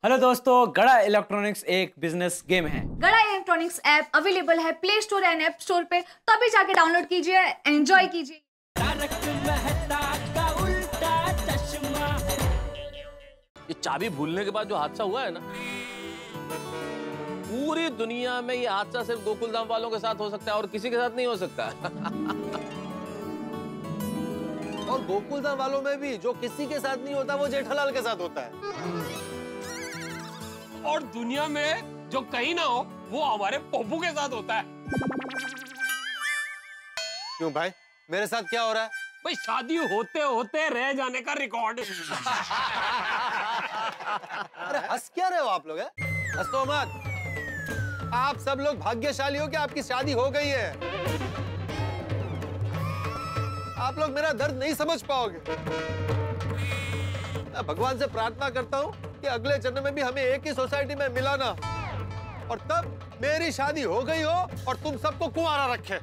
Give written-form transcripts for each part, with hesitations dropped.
Hello दोस्तों, गड़ा electronics एक बिजनेस गेम है। गड़ा इलेक्ट्रॉनिक्स ऐप अवेलेबल है play store and app store पे, तो अभी जाके डाउनलोड कीजिए, एंजॉय कीजिए। ये चाबी भूलने के बाद जो हादसा हुआ है ना, पूरी दुनिया में ये हादसा सिर्फ गोकुलधाम वालों के साथ हो सकता है और किसी के साथ नहीं हो सकता। और गोकुलधाम वालों में भी जो किसी के साथ नहीं होता वो जेठालाल के साथ होता है। और दुनिया में जो कहीं ना हो वो हमारे पप्पू के साथ होता है। क्यों भाई, मेरे साथ क्या हो रहा है? भाई शादी होते होते रह जाने का रिकॉर्ड। अरे हंस क्या रहे हो आप लोग? हंसो मत। आप सब लोग भाग्यशाली हो कि आपकी शादी हो गई है। आप लोग मेरा दर्द नहीं समझ पाओगे। मैं भगवान से प्रार्थना करता हूँ कि अगले जन्म में भी हमें एक ही सोसाइटी में मिलाना, और तब मेरी शादी हो गई हो और तुम सबको कुंवारा रखे।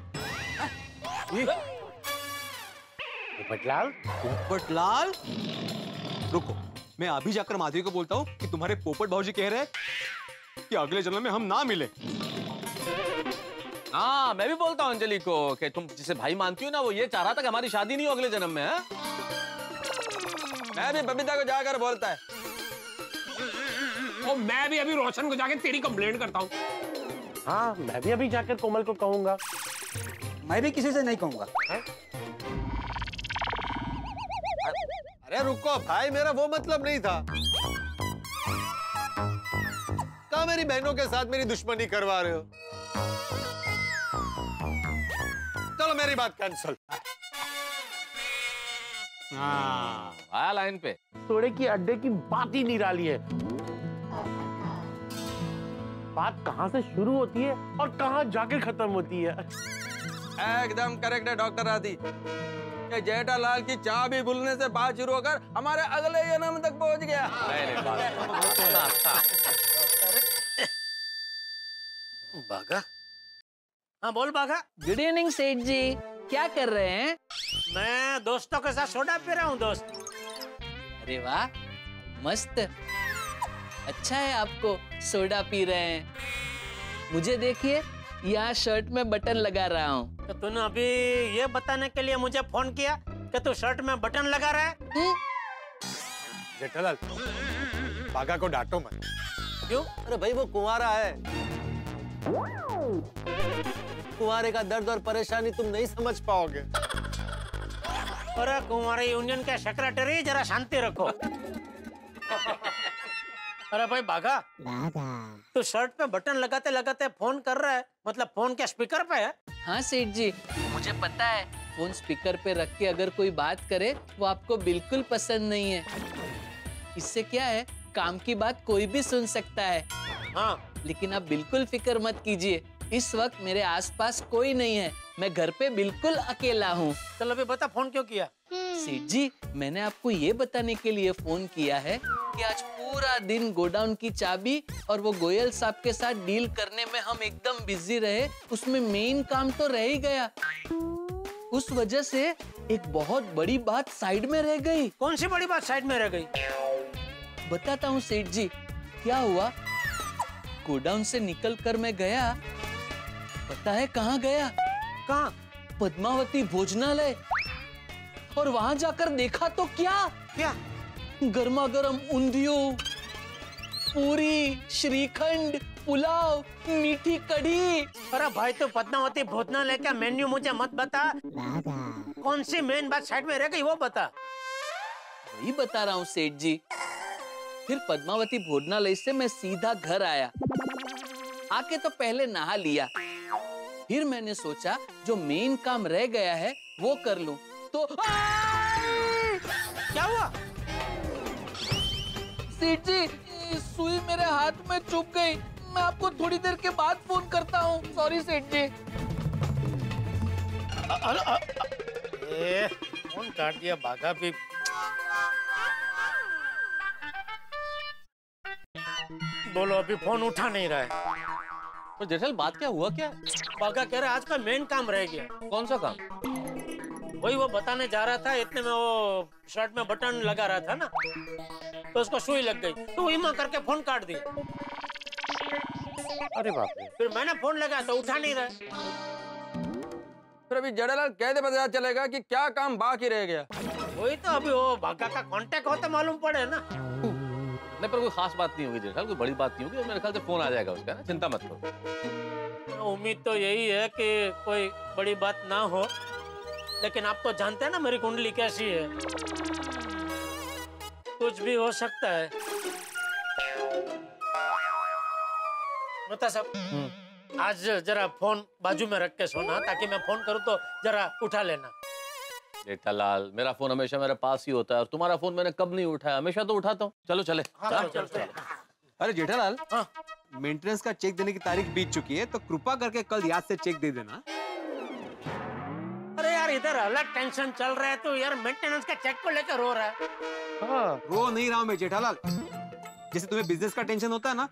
पोपटलाल, रुको, मैं अभी जाकर माधवी को बोलता हूँ कि तुम्हारे पोपट भाऊजी कह रहे हैं कि अगले जन्म में हम ना मिले। हाँ, मैं भी बोलता हूँ अंजलि को कि तुम जिसे भाई मानती हो ना, वो ये चाह रहा था कि हमारी शादी नहीं हो अगले जन्म में। मैं भी बबीता को जाकर बोलता है। और मैं भी अभी रोशन को जाके तेरी कंप्लेंट करता हूँ। हाँ, मैं भी अभी जाकर कोमल को कहूंगा। मैं भी किसी से नहीं कहूंगा। अरे रुको भाई, मेरा वो मतलब नहीं था। कहाँ मेरी बहनों के साथ मेरी दुश्मनी करवा रहे हो? चलो मेरी बात कैंसिल। हाँ, आया लाइन पे। सोडे की अड्डे की बात ही निराली है। बात कहाँ से शुरू होती है और कहाँ जाके खत्म होती है। एकदम करेक्ट है डॉक्टर आदि। जेठालाल की चाबी भूलने से बात शुरू होकर हमारे अगले जन्म तक पहुंच गया। बाघा, हाँ बोल बाघा। गुड इवनिंग सेठ जी, क्या कर रहे हैं? मैं दोस्तों के साथ सोडा पी रहा हूँ दोस्त। अरे वाह, मस्त। अच्छा है आपको सोडा पी रहे हैं। मुझे देखिए, यहाँ शर्ट में बटन लगा रहा हूँ। तो तूने अभी ये बताने के लिए मुझे फोन किया कि तू शर्ट में बटन लगा रहा है? जेठालाल, बाघा को डांटो मत। क्यों? अरे भाई वो कुंवारा है। कुंवारे का दर्द और परेशानी तुम नहीं समझ पाओगे। अरे कुंवारे यूनियन के सेक्रेटरी, जरा शांति रखो। अरे भाई बाघा, तू शर्ट पे बटन लगाते लगाते फोन कर रहा है, मतलब फोन क्या स्पीकर पे है? हाँ सेठ जी, मुझे पता है फोन स्पीकर पे रख के अगर कोई बात करे वो आपको बिल्कुल पसंद नहीं है। इससे क्या है, काम की बात कोई भी सुन सकता है। हाँ, लेकिन आप बिल्कुल फिक्र मत कीजिए, इस वक्त मेरे आसपास कोई नहीं है, मैं घर पे बिल्कुल अकेला हूँ। चल अभी बता फोन क्यों किया? सेठ जी, मैंने आपको ये बताने के लिए फोन किया है कि आज पूरा दिन गोडाउन की चाबी और वो गोयल साहब के साथ डील करने में हम एकदम बिजी रहे। उसमें मेन काम तो रह ही गया, उस वजह से एक बहुत बड़ी बात साइड में रह गई। कौन सी बड़ी बात साइड में रह गई? बताता हूँ सेठ जी, क्या हुआ। गोडाउन से निकल कर मैं गया, पता है कहाँ गया? कहाँ? पद्मावती भोजनालय। और वहां जाकर देखा तो क्या गर्मा गर्म ऊंधियों, पूरी, श्रीखंड, पुलाव, मीठी कढ़ी। अरे भाई, तो पद्मावती भोजनालय का मेन्यू मुझे मत बता। कौन सी मेन बात साइड में रह गई वो बता। वही बता रहा हूँ सेठ जी। फिर पद्मावती भोजनालय से मैं सीधा घर आया, आके तो पहले नहा लिया। फिर मैंने सोचा जो मेन काम रह गया है वो कर लूं, तो क्या हुआ? सेठ जी, सुई मेरे हाथ में चुभ गई। मैं आपको थोड़ी देर के बाद फोन करता हूँ। सॉरी सेठ जी। फोन काट दिया बाघा भी। बोलो, अभी फोन उठा नहीं रहा है। तो जेठालाल, बात क्या हुआ? क्या बाघा कह रहा है आज का मेन काम रह गया। कौन सा काम? वही वो बताने जा रहा था, इतने में वो शर्ट में बटन लगा रहा था ना। तो उसको सुई लग गई, तो वही माँ करके फोन काट दिया। अरे बाप रे। फिर मैंने फोन लगाया तो उठा नहीं रहे। फिर अभी जेठालाल कैसे पता चलेगा कि क्या काम बाकी रह गया? वही तो अभी वो भागा का कांटेक्ट होता मालूम पड़े ना। नहीं, पर कोई खास बात नहीं होगी जेठालाल, कोई बड़ी बात नहीं होगी। मेरे ख्याल से फोन आ जाएगा उसका ना, चिंता मत करो। उम्मीद तो यही है कि कोई बड़ी बात ना हो, लेकिन आप तो जानते हैं ना मेरी कुंडली कैसी है, कुछ भी हो सकता है। साहब, आज जरा फोन बाजू में रख के सोना, ताकि मैं फोन करूं तो जरा उठा लेना। जेठालाल, मेरा फोन हमेशा मेरे पास ही होता है और तुम्हारा फोन मैंने कब नहीं उठाया, हमेशा तो उठाता हूँ। चलो चले। चल। अरे जेठालाल, हाँ। मेंटेनेंस का चेक देने की तारीख बीत चुकी है, तो कृपा करके कल याद से चेक दे देना। अरे यार, इधर अलग टेंशन चल रहा है तो यार मेंटेनेंस का चेक को लेकर रो रहा है। रो नहीं रहा हूं मैं जेठालाल, जैसे तुम्हें बिजनेस का टेंशन होता है ना,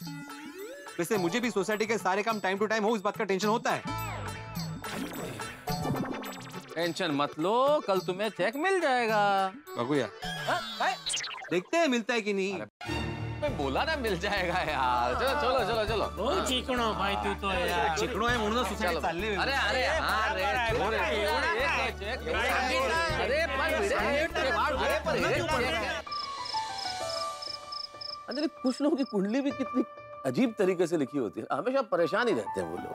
वैसे मुझे भी सोसाइटी के सारे काम टाइम टू टाइम हो, इस बात का टेंशन होता है। टेंशन मत लो, कल तुम्हें चेक मिल जाएगा। बगुया, देखते हैं मिलता है कि नहीं। मैं बोला ना मिल जाएगा यार। चलो चलो चलो चलो। बहुत चिकनो भाई तू तो यार। चिकनो है म्हणून सोसायटी चालले। अरे अरे हाँ रे, अंजलि, कुछ लोगों की कुंडली भी कितनी अजीब तरीके से लिखी होती है, हमेशा परेशान ही रहते हैं वो लोग।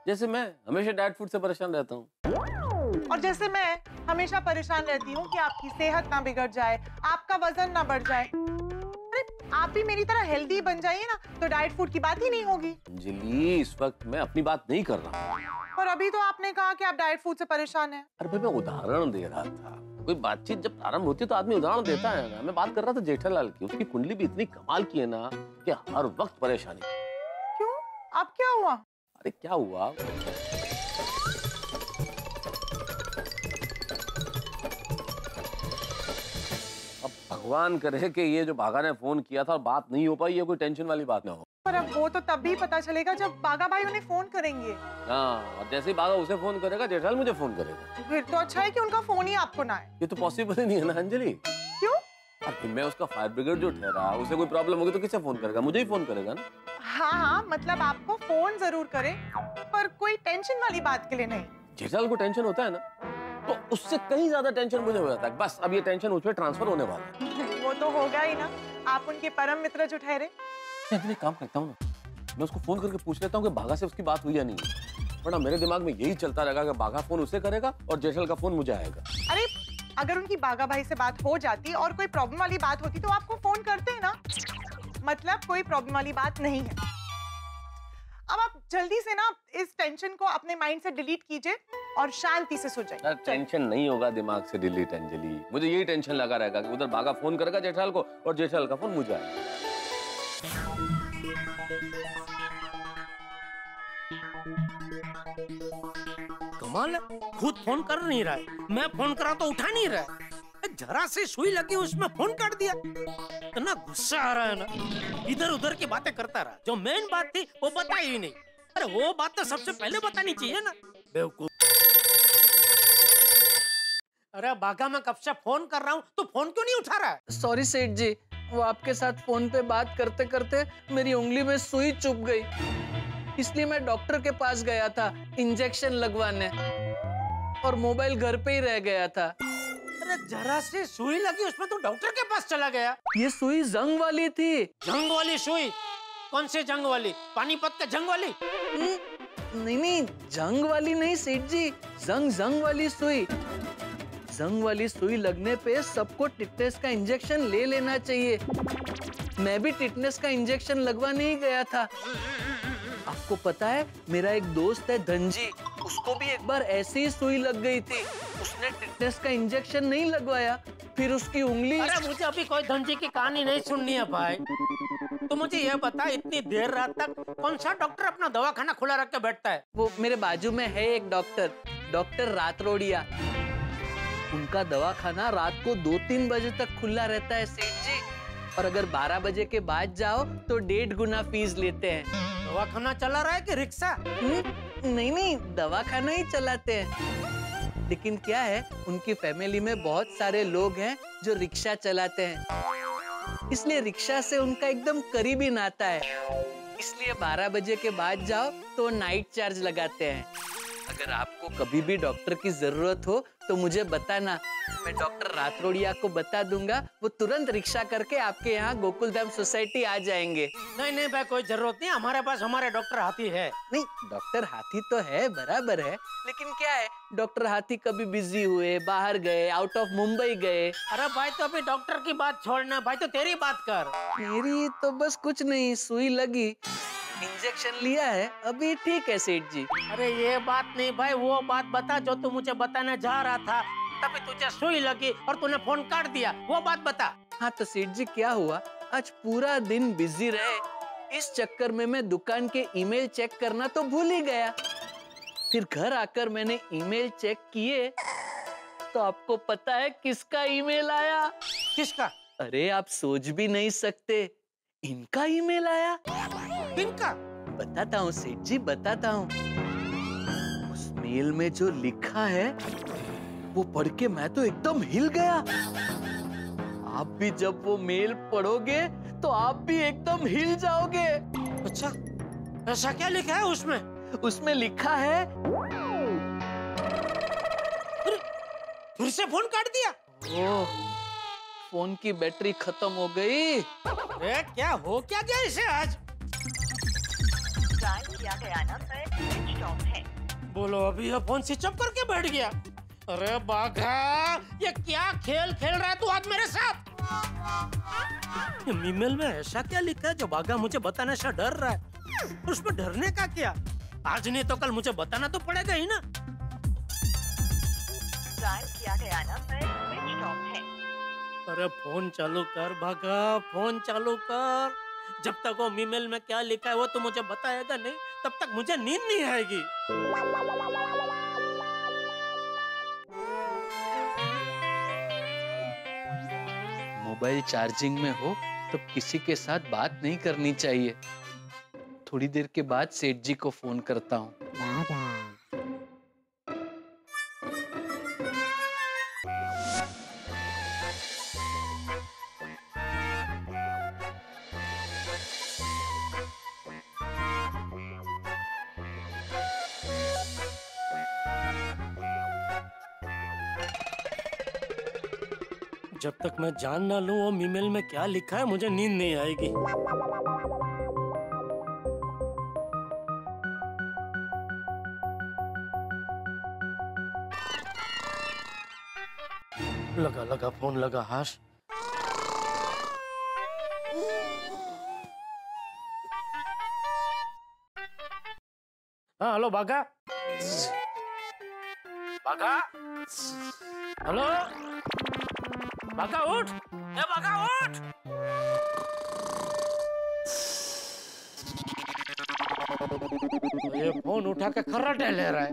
जैसे मैं हमेशा डाइट फूड से परेशान रहता हूँ, और जैसे मैं हमेशा परेशाान रहती हूँ कि आपकी सेहत ना बिगड़ जाए, आपका वजन ना बढ़ जाए। अरे आप भी मेरी तरह हेल्दी बन जाइए ना, तो डाइट फूड की बात ही नहीं होगी। अंजलि, इस वक्त मैं अपनी बात नहीं कर रहा हूँ। और अभी तो आपने कहा कि आप डाइट फूड से परेशान हैं। अरे भाई, मैं उदाहरण दे रहा था। कोई बातचीत जब प्रारंभ होती है तो आदमी उदाहरण देता है ना। मैं बात कर रहा था जेठालाल की, उसकी कुंडली भी इतनी कमाल की है ना कि हर वक्त परेशानी। क्यों? अब क्या हुआ? अरे क्या हुआ? अब भगवान करे कि ये जो बागा ने फोन किया था और बात नहीं हो पाई, ये कोई टेंशन वाली बात ना हो। पर अब वो तो तब भी पता चलेगा जब बागा भाई उन्हें फोन करेंगे। हाँ, और जैसे ही बागा उसे फोन करेगा, जेठालाल मुझे फोन करेगा। फिर तो अच्छा है कि उनका फोन ही आपको ना आए। ये तो पॉसिबल ही नहीं है ना अंजलि। क्यों? अरे मैं उसका फायर ब्रिगेड जो ठहरा, उसे कोई प्रॉब्लम होगी तो किसे फोन करेगा? मुझे ही फोन करेगा ना। हाँ, मतलब आपको फोन जरूर करे, पर कोई टेंशन वाली बात के लिए नहीं। जेठालाल को टेंशन होता है ना, तो उससे कहीं ज्यादा टेंशन मुझे हो जाता है। बस अब ये टेंशन उस पर ट्रांसफर होने वाला है। वो तो होगा ही ना, आप उनके परम मित्र जो ठहरे। मैं काम करता हूँ ना, मैं उसको फोन करके पूछ लेता हूँ कि बागा से उसकी बात हुई या नहीं, वरना मेरे दिमाग में यही चलता रहेगा कि बागा फोन उसे करेगा और जेठालाल का फोन मुझे आएगा। अरे अगर उनकी बागा भाई से बात हो जाती और कोई प्रॉब्लम वाली बात होती तो आपको फोन करते हैं ना। मतलब कोई प्रॉब्लम वाली बात नहीं है। अब आप जल्दी से ना इस टेंशन को अपने माइंड से डिलीट कीजिए और शांति से सो जाइए। टेंशन नहीं होगा दिमाग से डिलीट अंजलि, मुझे यही टेंशन लगा रहेगा कि उधर बागा फोन करेगा जेठालाल को और जेठालाल का फोन मुझे आएगा। कमाल है, खुद फोन कर नहीं रहा है, मैं फोन करा तो उठा नहीं रहा है। जरा से सुई लगी उसमें फोन काट दिया। इतना गुस्सा आ रहा है ना, इधर उधर की बातें करता रहा, जो मेन बात थी वो बताई ही नहीं। अरे वो बात तो सबसे पहले बतानी चाहिए ना, बेवकूफ। अरे बागा, मैं कब से फोन कर रहा हूँ, तू फोन क्यों नहीं उठा रहा है? सॉरी सेठ जी, वो आपके साथ फोन पे बात करते करते मेरी उंगली में सुई चुभ गई, इसलिए मैं डॉक्टर के पास गया था इंजेक्शन लगवाने, और मोबाइल घर पे ही रह गया था। अरे जरा से सुई लगी उसमें तो डॉक्टर के पास चला गया। ये सुई जंग वाली थी। जंग वाली सुई? कौन सी जंग वाली? पानीपत का जंग वाली? नहीं, जंग वाली नहीं सेठ जी, जंग वाली सुई। जंग वाली सुई लगने पे सबको टिटनेस का इंजेक्शन ले लेना चाहिए। मैं भी टिटनेस का इंजेक्शन लगवाने ही गया था। आपको पता है, मेरा एक दोस्त है धनजी, उसको भी एक बार ऐसी ही सुई लग गई थी। उसने टिटनेस का इंजेक्शन नहीं लगवाया, फिर उसकी उंगली। अरे मुझे अभी कोई धनजी की कहानी नहीं सुननी है भाई। तो मुझे यह बता, इतनी देर रात तक कौन सा डॉक्टर अपना दवाखाना खुला रख के बैठता है? वो मेरे बाजू में है एक डॉक्टर रातरोड़िया। उनका दवाखाना रात को 2-3 बजे तक खुला रहता है सेठ जी, और अगर 12 बजे के बाद जाओ तो 1.5 गुना फीस लेते हैं। दवाखाना चला रहा है कि रिक्शा? नहीं, दवाखाना ही चलाते हैं। लेकिन क्या है, उनकी फैमिली में बहुत सारे लोग हैं जो रिक्शा चलाते हैं। इसलिए रिक्शा से उनका एकदम करीबी नाता है। इसलिए 12 बजे के बाद जाओ तो नाइट चार्ज लगाते हैं। अगर आपको कभी भी डॉक्टर की जरूरत हो तो मुझे बताना, मैं डॉक्टर रातरोड़िया को बता दूंगा, वो तुरंत रिक्शा करके आपके यहाँ गोकुलधाम सोसाइटी आ जाएंगे। नहीं नहीं भाई, कोई जरूरत नहीं, हमारे पास हमारे डॉक्टर हाथी है। नहीं, डॉक्टर हाथी तो है, बराबर है, लेकिन क्या है, डॉक्टर हाथी कभी बिजी हुए, बाहर गए, आउट ऑफ मुंबई गए। अरे भाई तो अभी डॉक्टर की बात छोड़ना भाई, तो तेरी बात कर। मेरी तो बस कुछ नहीं, सुई लगी, इंजेक्शन लिया है, अभी ठीक है सेठ जी। अरे ये बात नहीं भाई, वो बात बता जो तू मुझे बताने जा रहा था, तभी तुझे सुई लगी और तूने फोन काट दिया, वो बात बता। हाँ तो सेठ जी क्या हुआ, आज पूरा दिन बिजी रहे, इस चक्कर में मैं दुकान के ईमेल चेक करना तो भूल ही गया। फिर घर आकर मैंने ईमेल चेक किए तो आपको पता है किसका ईमेल आया? किसका? अरे आप सोच भी नहीं सकते, इनका ईमेल आया। इनका? बताता हूँ सेठ जी, बताता हूँ। उस मेल में जो लिखा है वो पढ़ के मैं तो एकदम हिल गया। आप भी जब वो मेल पढ़ोगे तो आप भी एकदम हिल जाओगे। अच्छा, ऐसा क्या लिखा है उसमें? उसमें लिखा है, फिर से फोन काट दिया। ओह, फोन की बैटरी खत्म हो गई। अरे क्या हो क्या गया इसे आज? किया गया नंबर स्विच ऑफ है। बोलो, अभी यह फोन स्विच ऑफ करके बैठ गया। अरे बाघा, ये क्या खेल खेल रहा है तू आज मेरे साथ? ये ईमेल में ऐसा क्या लिखा है जो बाघा मुझे बताने से डर रहा है? और उसमें डरने का क्या? आज नहीं तो कल मुझे बताना तो पड़ेगा ही ना। किया गया नंबर स्विच ऑफ है। अरे फोन चालू कर बाघा, फोन चालू कर। जब तक वो ईमेल में क्या लिखा है वो तो मुझे बताएगा नहीं, तब तक मुझे नींद नहीं आएगी। मोबाइल चार्जिंग में हो तो किसी के साथ बात नहीं करनी चाहिए। थोड़ी देर के बाद सेठ जी को फोन करता हूँ। जब तक मैं जान ना लूं वो ईमेल में क्या लिखा है, मुझे नींद नहीं आएगी। लगा लगा फोन लगा। हाश, हाँ हेलो बाघा। बाघा, हेलो बाघा उठ, ए बाघा उठ। ये फोन उठा के खर्राटे ले रहा है।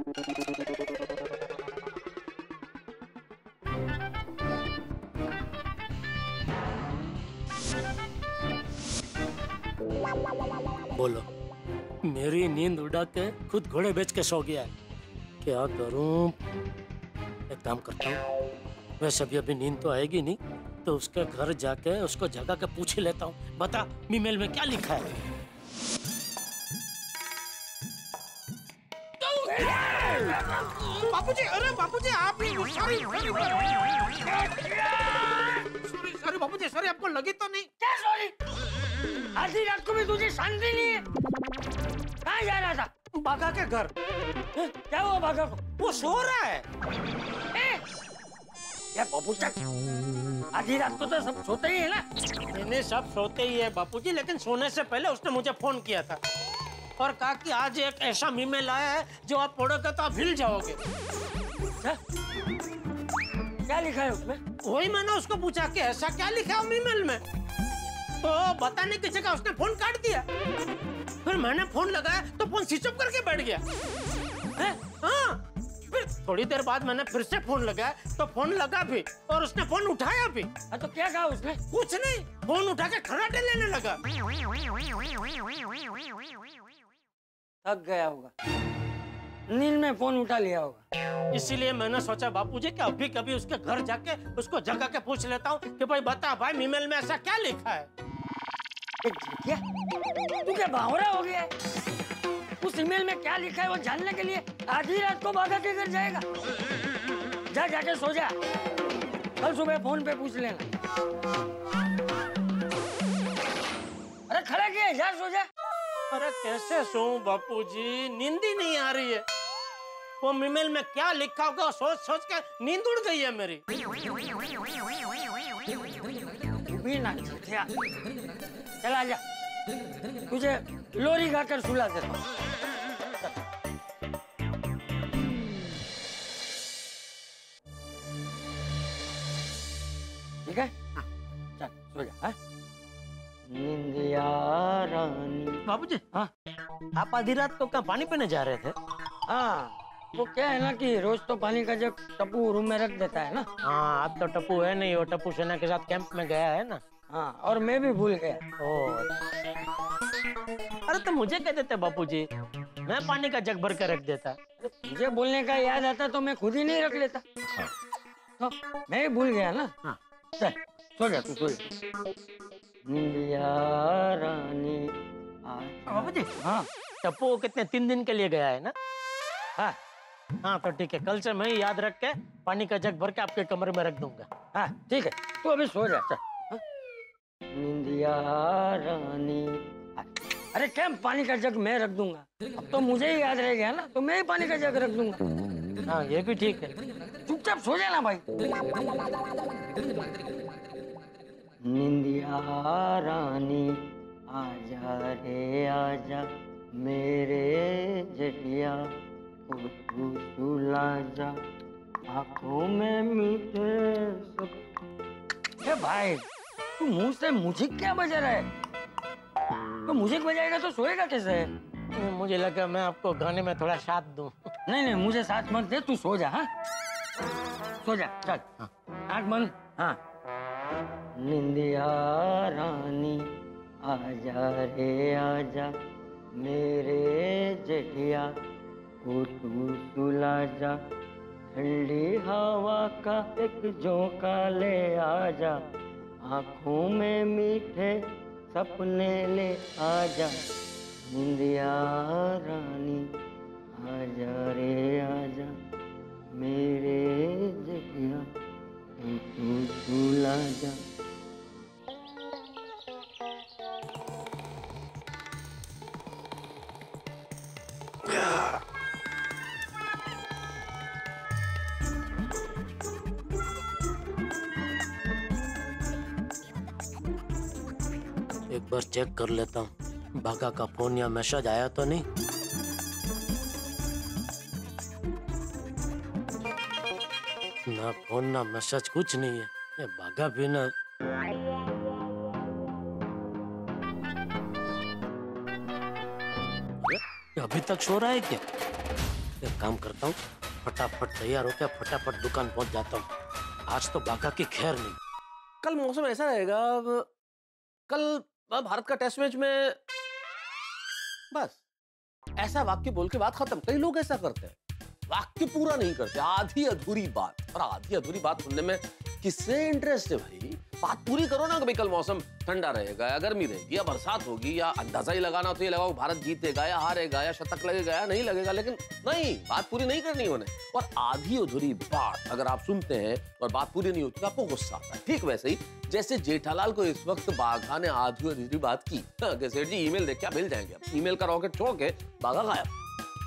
बोलो, मेरी नींद उड़ा के खुद घोड़े बेच के सो गया है। क्या करूं? एक काम करता हूँ, वैसे अभी नींद तो आएगी नहीं, तो उसके घर जाके उसको जगा के पूछ ही लेता हूँ। बता ईमेल में क्या लिखा है? बापूजी, अरे बापूजी आप ही, सॉरी बापूजी, सॉरी, आपको लगी तो नहीं? क्या सॉरी? आधी रात को भी तुझे शांति नहीं है? कहाँ जा रहा था? बाघा के घर। क्या हुआ बाघा को? वो सो रहा है। बापूजी, आधी रात को तो सब सोते ही है ना? नहीं, सब सोते ही है बापूजी, लेकिन सोने से पहले उसने मुझे फोन किया था और कहा कि आज एक ऐसा ईमेल आया है जो आप पढ़ोगे तो आप हिल जाओगे। क्या लिखा है उसमें? वही मैंने उसको पूछा कि ऐसा क्या लिखा है ईमेल में, तो बताने की जगह उसने फोन काट दिया। फिर मैंने फोन लगाया तो फोन स्विच ऑफ करके बैठ गया। हाँ, फिर थोड़ी देर बाद मैंने फिर से फोन लगाया तो फोन लगा भी और उसने फोन उठाया भी। तो क्या कहा उसने? कुछ नहीं, फोन उठा के खर्राटे लेने लगा। थक गया होगा। नींद में फोन उठा लिया होगा। इसीलिए मैंने सोचा बापूजी कि अभी कभी उसके घर जाके उसको जगा के पूछ लेता हूँ कि भाई बता भाई ईमेल में ऐसा क्या लिखा है। क्या तू क्या बावरा हो गया है? उस ईमेल में क्या लिखा है वो जानने के लिए आधी रात को बागा के घर जाएगा? जा जाके सो जा, कल सुबह फोन पे पूछ लेना। अरे खड़ा किया, जा सो जा। अरे कैसे सोऊं बापूजी, नींद ही नहीं आ रही है। वो ईमेल में क्या लिखा होगा सोच सोच के नींद उड़ गई है मेरी। चला जा, तुझे लोरी गाकर सुला देता हूं। ठीक है, चल सो जा। हाँ? निंदिया रानी। बाबूजी, हाँ आप आधी रात को कहाँ पानी पीने जा रहे थे? हाँ वो क्या है ना कि रोज तो पानी का जग टप्पू रूम में रख देता है ना। हाँ अब तो टप्पू है नहीं, वो टप्पू सेना के साथ कैंप में गया है ना। हाँ और मैं भी भूल गया। अरे तो मुझे कह देते बापूजी, मैं पानी का जग भर कर रख देता। मुझे बोलने का याद आता तो मैं खुद ही नहीं रख लेता। हाँ। तो मैं ही भूल गया ना। हाँ चल सो जा, तू सो जा। निंदिया रानी। बापूजी, हाँ टप्पू कितने 3 दिन के लिए गया है ना? हाँ हाँ तो ठीक है, कल से मैं ही याद रख के पानी का जग भर के आपके कमरे में रख दूंगा। हाँ ठीक है, तू अभी सो जा। हाँ? निंदिया रानी। अरे क्या पानी का जग मैं रख दूंगा, अब तो मुझे ही याद रह गया ना, तो मैं ही पानी का जग रख दूंगा। हाँ ये भी ठीक है, चुपचाप सो जाना भाई। निंदिया रानी आजा रे आजा मेरे जटिया, तू सुला जा आँखों में मीठे सब। भाई तू मुंह से म्यूजिक क्या बजा रहा है? तो म्यूजिक बजाएगा तो सोएगा कैसे? मुझे लगा मैं आपको गाने में थोड़ा साथ दूं। नहीं नहीं मुझे साथ मत दे, तू सो जा। हाँ सो जा, चल आँख बंद। हाँ निंदिया रानी आजा रे आजा मेरे जटिया, तू सुला जा ठंडी हवा का एक झोंका ले आजा, आँखों में मीठे सपने ले आजा। निंदिया रानी आजा रे आजा मेरे जटिया, तू सुला जा। एक बार चेक कर लेता हूँ बागा का फोन या मैसेज आया तो नहीं। ना फोन ना मैसेज कुछ नहीं है, ये बागा भी ना। अभी तक सो रहा है क्या? एक काम करता हूँ, फटाफट तैयार होकर फटाफट दुकान पहुंच जाता हूँ। आज तो बागा की खैर नहीं। कल मौसम ऐसा रहेगा, कल भारत का टेस्ट मैच में बस ऐसा वाक्य बोल के बात खत्म। कई लोग ऐसा करते हैं, वाक्य पूरा नहीं करते, आधी अधूरी बात। और आधी अधूरी बात सुनने में किससे इंटरेस्ट है भाई? बात पूरी करो ना कि भाई कल मौसम ठंडा रहेगा या गर्मी रहेगी या बरसात होगी, या अंदाजा ही लगाना तो ये लगाओ भारत जीतेगा या हारेगा या शतक लगेगा या नहीं लगेगा, लेकिन नहीं, बात पूरी नहीं करनी उन्हें। और आधी अधूरी बात अगर आप सुनते हैं और बात पूरी नहीं होती तो आपको गुस्सा आता है। ठीक वैसे ही जैसे जेठालाल को इस वक्त बाघा ने आधी अधूरी बात की कि सेठ जी ईमेल देख के आप हिल जाएंगे। अब ईमेल का रॉकेट छोड़ के बाघा गायब।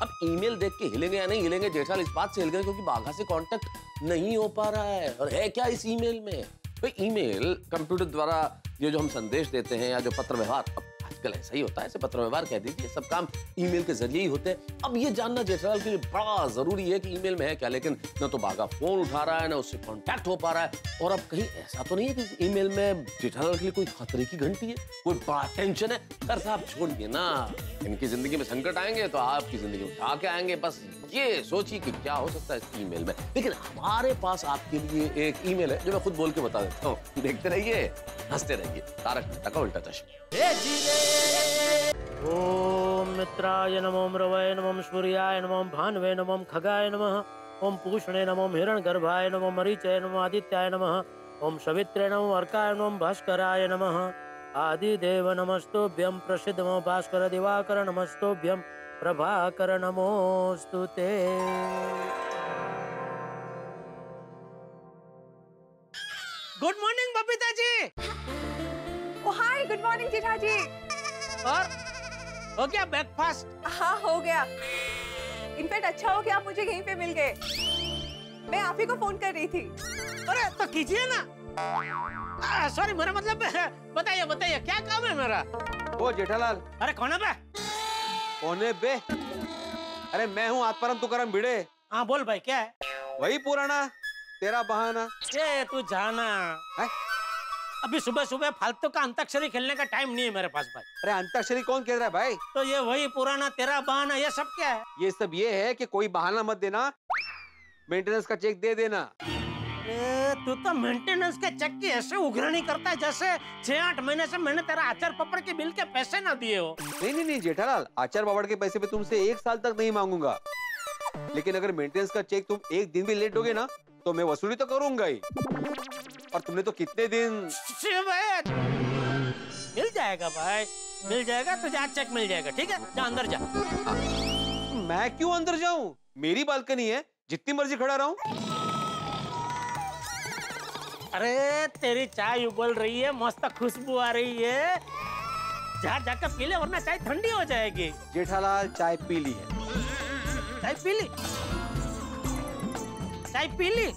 अब ईमेल देख के हिलेंगे या नहीं हिलेंगे, जेठालाल इस बात से हिल गए क्योंकि बाघा से कांटेक्ट नहीं हो पा रहा है। और है क्या इस ईमेल में? भाई ईमेल कंप्यूटर द्वारा ये जो हम संदेश देते हैं या जो पत्र व्यवहार, अब आजकल ऐसा ही होता है, ऐसे पत्र व्यवहार कह दीजिए, सब काम ईमेल के जरिए ही होते हैं। अब ये जानना जेठालाल के लिए बड़ा जरूरी है कि ईमेल में है क्या, लेकिन न तो बाघा फोन उठा रहा है ना उससे कांटेक्ट हो पा रहा है। और अब कहीं ऐसा तो नहीं है कि ईमेल में जेठालाल के लिए कोई खतरे की घंटी है, कोई बड़ा टेंशन है? सर साहब छोड़िए ना, इनकी जिंदगी में संकट आएंगे तो आपकी जिंदगी में उठा के आएंगे। बस ये सोचिए कि क्या हो सकता है इस ईमेल में। लेकिन हमारे पास आपके लिए एक ईमेल है जो मैं खुद बोल के बता देता हूँ। देखते रहिए, हंसते रहिए। तारक मेहता का उल्टा चश्मा। ओम मित्राय नमो रवये नमो सूर्याय नमो भानवे नमो खगाय नमः ओम पूषणे नमो हिरण्यगर्भाय नमो मरीचय नमो आदित्याय नमः ओम सवित्रे नमो अर्काय नमो भास्कराय नमः आदिदेव नमस्तुभ्यं प्रसिद्ध नमो भास्कर दिवाकर नमस्तुभ्यं प्रभाकर नमोस्तुते। Good morning Babita ji. हाय, गुड मॉर्निंग जेठा जी। और हो गया ब्रेकफास्ट? हाँ, हो गया। इनफैक्ट अच्छा हो कि आप मुझे यहीं पे मिल गए। मैं आप ही को फोन कर रही थी। अरे तो कीजिए ना। सॉरी, मेरा मतलब बताइए बताइए क्या काम है मेरा? ओ जेठालाल। अरे कौन है बे? कौन है बे? अरे मैं हूँ आत्माराम तुकाराम भिड़े। हाँ बोल भाई, क्या है? वही पुराना तेरा बहाना। ये तू जाना है? अभी सुबह सुबह फालतू का अंताक्षरी खेलने का टाइम नहीं है मेरे पास भाई। अरे अंताक्षरी कौन खेल रहा है भाई? तो ये वही पुराना तेरा बहाना, ये सब क्या है? ये सब ये है कि कोई बहाना मत देना, मेंटेनेंस का चेक दे देना। तू तो मेंटेनेंस के चेक की ऐसे उघरानी करता है जैसे 6-8 महीने से मैंने तेरा आचार पापड़ के बिल के पैसे ना दिए हो। नहीं जेठालाल, आचार पापड़ के पैसे पे तुमसे 1 साल तक नहीं मांगूंगा, लेकिन अगर मेंटेनेंस का चेक तुम 1 दिन भी लेट होगे ना तो मैं वसूली तो करूंगा ही। और तुमने तो कितने दिन। मिल जाएगा भाई, मिल जाएगा, तुझे आज चेक मिल जाएगा। ठीक है, जा अंदर जा। मैं क्यों अंदर जाऊं? मेरी बालकनी है, जितनी मर्जी खड़ा रहूं। अरे तेरी चाय उबल रही है, मस्त खुशबू आ रही है, जा जाकर पी ले वरना चाय ठंडी हो जाएगी। जेठालाल चाय पी ली है। चाय पी ली? चाय पी ली?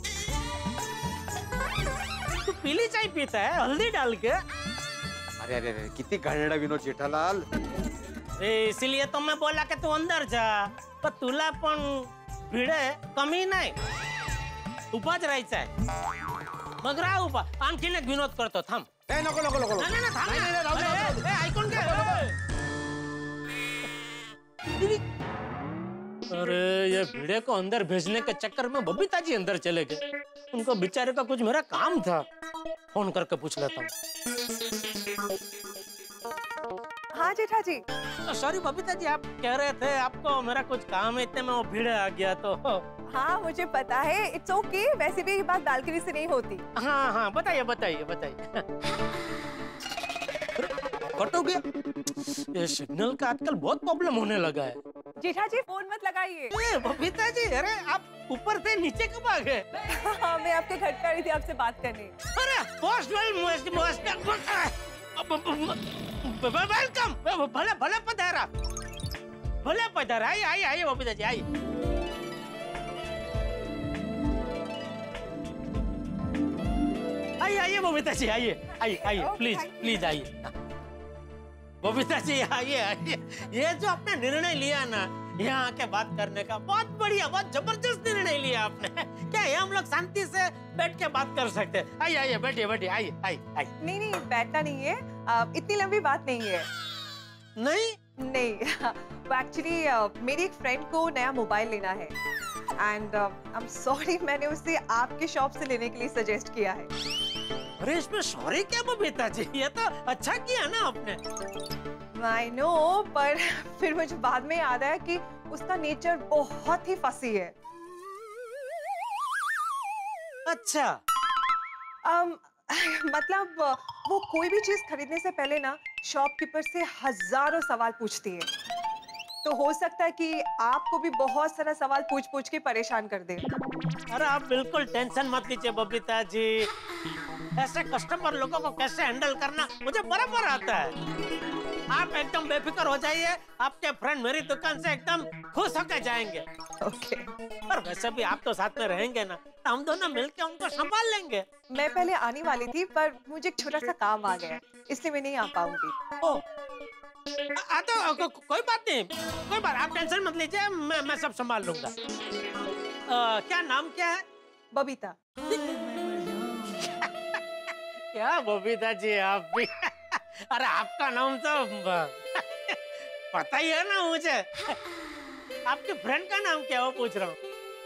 तू पीली चाय पीता है हल्दी डाल के? अरे अरे अरे कितनी घाणेरडा विनोद जेठालाल। इसीलिए तो मैं बोला कि तू अंदर जा, पण तुला पण भिडे कमी नाही, उपाच राहायचं आहे। मग राहा उभा, आणखीन एक विनोद करतो, थांब। नको नको नको नाही नाही थांब ना, ऐकून घे। अरे ये भिड़े को अंदर भेजने के चक्कर में बबीता जी अंदर चले गए। उनको बेचारे का कुछ मेरा काम था, फोन करके पूछ लेता हूँ। हाँ जेठा जी। सॉरी बबीता जी, आप कह रहे थे आपको मेरा कुछ काम है, इतने में वो भिड़े आ गया तो। हाँ मुझे पता है, इट्स ओके। वैसे भी ये बात बालकनी से नहीं होती। हाँ हाँ बताइए बताइए बताइए। कट हो गया। ये सिग्नल का आजकल बहुत प्रॉब्लम होने लगा है। जेठा जी फोन मत लगाइए। बबीता जी, अरे आप ऊपर से नीचे कब आ गए? हाँ, मैं आपके घर पे आई थी आपसे बात करने। अरे वेलकम, भले भले पधारा, भले पधारा। आइए आइए आइए बबीता जी आइए। आइए आइए बबीता जी आइए आइए आइए, प्लीज प्लीज आइए। बबीता जी आइए आइए। ये जो आपने निर्णय लिया ना यहाँ आके बात करने का, बहुत बढ़िया, बहुत जबरदस्त निर्णय लिया आपने। क्या है, हम लोग शांति से बैठ के बात कर सकते हैं। आइए आइए बैठिए बैठिए, आइए आइए आइए। नहीं नहीं बैठना नहीं है, इतनी लंबी बात नहीं है। नहीं नहीं एक्चुअली मेरी एक फ्रेंड को नया मोबाइल लेना है एंड आई एम सॉरी, मैंने उसे आपके शॉप से लेने के लिए सजेस्ट किया है। अरे इसमें सॉरी क्या बबीता जी, ये तो अच्छा किया ना आपने। आई नो, पर फिर मुझे बाद में याद आया कि उसका नेचर बहुत ही फसी है। अच्छा। मतलब वो कोई भी चीज खरीदने से पहले ना शॉपकीपर से हजारों सवाल पूछती है, तो हो सकता है कि आपको भी बहुत सारा सवाल पूछ पूछ के परेशान कर दे। अरे आप बिल्कुल टेंशन मत लीजिए बबीता जी, ऐसे कस्टमर लोगों को कैसे हैंडल करना मुझे बराबर आता है। आप एकदम बेफिक्र हो जाइए, आपके फ्रेंड मेरी दुकान से एकदम खुश होकर जाएंगे। ओके। पर वैसे भी आप तो साथ में रहेंगे ना, तो हम दोनों मिलके उनको संभाल लेंगे। मैं पहले आने वाली थी पर मुझे एक छोटा सा काम आ गया, इसलिए मैं नहीं आ पाऊंगी। ओ, तो कोई बात नहीं, कोई बात, आप टेंशन मत लीजिए, मैं सब संभाल लूंगा। क्या नाम क्या है? बबीता। क्या बबीता जी आप भी? अरे आपका नाम तो पता ही है ना मुझे। आपके फ्रेंड का नाम क्या है वो पूछ रहा हूँ।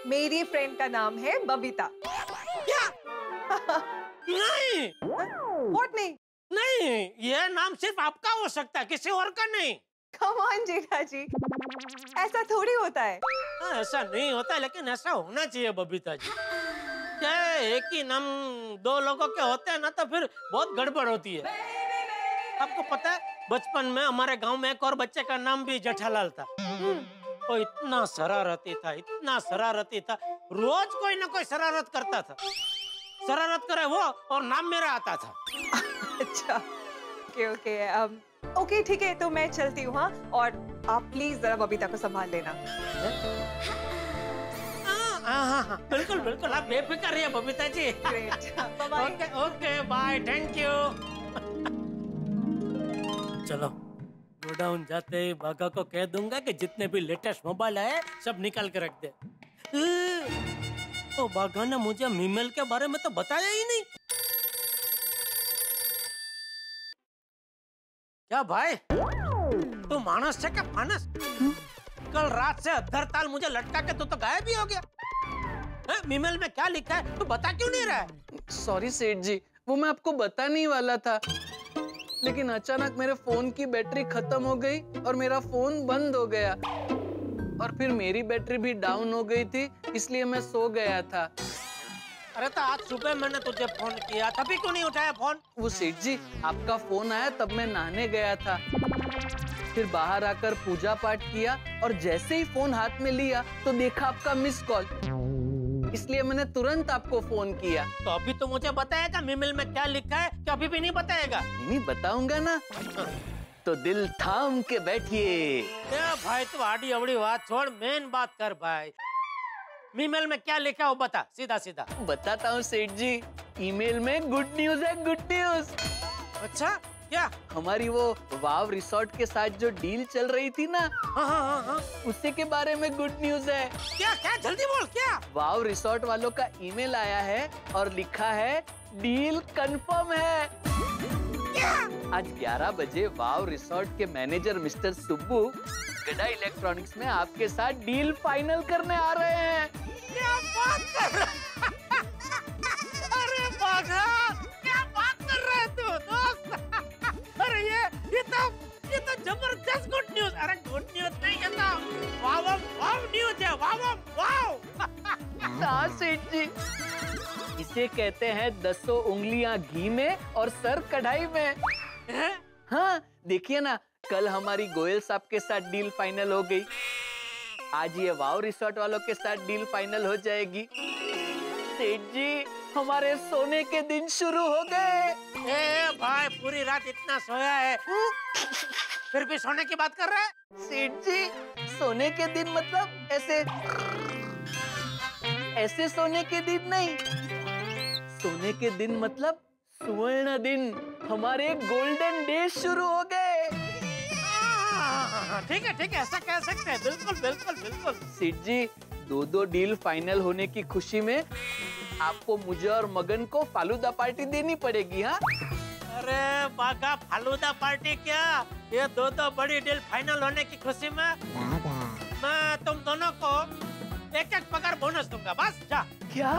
मेरी फ्रेंड का नाम है बबीता। क्या? नहीं। व्हाट नहीं? नहीं, ये नाम सिर्फ आपका हो सकता है, किसी और का नहीं। कम ऑन जेठा जी, ऐसा थोड़ी होता है। ऐसा नहीं होता, लेकिन ऐसा होना चाहिए बबीता जी। क्या है, एक ही नाम दो लोगों के होते हैं ना तो फिर बहुत गड़बड़ होती है। आपको पता है, बचपन में हमारे गांव में एक और बच्चे का नाम भी जेठालाल था। वो इतना शरारती था, इतना शरारती था, रोज कोई ना कोई शरारत करता था। शरारत करे वो और नाम मेरा आता था। अच्छा, ओके ओके ठीक है, तो मैं चलती हूँ। हाँ, और आप प्लीज जरा बबीता को संभाल लेना। हाँ, बिल्कुल बिल्कुल, आप बेफिक्र रहिए Babita ji. Okay okay, bye, thank you. चलो, गोडाउन जाते ही बागा को कह दूंगा कि जितने भी लेटेस्ट मोबाइल आए सब निकाल के रख दे। तो बागा ने मुझे मीमेल के बारे में तो बताया ही नहीं। क्या भाई, तू मानस है क्या फानस? कल रात से अद्धर ताल मुझे लटका के तो गायब ही हो गया। ईमेल में क्या लिखा है तू बता क्यों नहीं रहा है? सॉरी सेठ जी, वो मैं आपको बताने ही वाला था, लेकिन अचानक मेरे फोन की बैटरी खत्म हो गई और मेरा फोन बंद हो गया, और फिर मेरी बैटरी भी डाउन हो गई थी, इसलिए मैं सो गया था। अरे तो आज सुबह मैंने तुझे फोन किया, तभी क्यों नहीं उठाया फोन? वो सेठ जी, आपका फोन आया तब मैं नहाने गया था, फिर बाहर आकर पूजा पाठ किया और जैसे ही फोन हाथ में लिया तो देखा आपका मिस कॉल, इसलिए मैंने तुरंत आपको फोन किया। तो अभी तो मुझे बताएगा ईमेल में क्या लिखा है कि अभी भी नहीं बताएगा? नहीं बताऊंगा ना, तो दिल थाम के बैठिए। भाई तू आड़ी अवड़ी बात छोड़, मेन बात कर भाई। ईमेल में क्या लिखा है वो बता, सीधा सीधा। बताता हूँ सेठ जी, ईमेल में गुड न्यूज है, गुड न्यूज। अच्छा, क्या? हमारी वो वाव रिसोर्ट के साथ जो डील चल रही थी ना, हाँ, उसी के बारे में गुड न्यूज है। क्या क्या, जल्दी बोल क्या? वाव रिसोर्ट वालों का ईमेल आया है और लिखा है डील कंफर्म है। क्या? आज 11 बजे वाव रिसोर्ट के मैनेजर मिस्टर सुब्बू गड़ा इलेक्ट्रॉनिक्स में आपके साथ डील फाइनल करने आ रहे हैं। क्या बात कर रहे? अरे बाघा, क्या बात कर रहे तू दोस्त? अरे ये तो जबरदस्त गुड न्यूज। अरे गुड न्यूज नहीं, ये तो वाव न्यूज है, वाव। हाँ सेठ जी, इसे कहते हैं 10 उंगलियां घी में और सर कढ़ाई में। हाँ देखिए ना, कल हमारी गोयल साहब के साथ डील फाइनल हो गई, आज ये वाव रिसोर्ट वालों के साथ डील फाइनल हो जाएगी। सेठ जी, हमारे सोने के दिन शुरू हो गए। ए भाई, पूरी रात इतना सोया है, फिर भी सोने की बात कर रहा है? सेठ जी, सोने के दिन मतलब ऐसे सोने के दिन नहीं, सोने के दिन मतलब स्वर्ण दिन, हमारे गोल्डन डे शुरू हो गए। ठीक है, ऐसा कह सकते हैं, बिल्कुल। सेठ जी, 2 डील फाइनल होने की खुशी में आपको मुझे और मगन को फालूदा पार्टी देनी पड़ेगी। हाँ, अरे बागा, फालूदा पार्टी क्या, ये 2 बड़ी डील फाइनल होने की खुशी में मैं तुम दोनों को एक पगार बोनस दूंगा, बस जा। क्या?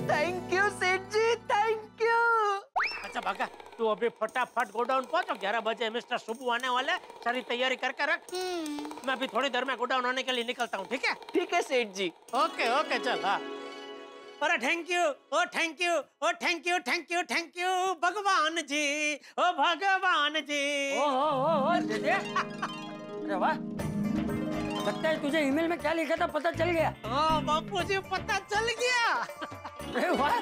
थैंक यू सेठ जी, थैंक यू। अच्छा बागा, तू अभी फटाफट गोडाउन पहुंच, 11 बजे मिस्टर सुब्बू आने वाले, सारी तैयारी करके रख। मैं अभी थोड़ी देर में गोडाउन आने के लिए निकलता हूँ, ठीक है? ठीक है सेठ जी। ओके, चल। हाँ, अरे थैंक यू भगवान जी, ओ भगवान जी। ओ दीदी, अरे वाह, लगता है तुझे ईमेल में क्या लिखा था पता चल गया। हाँ बापूजी, पता चल गया। अरे वाह,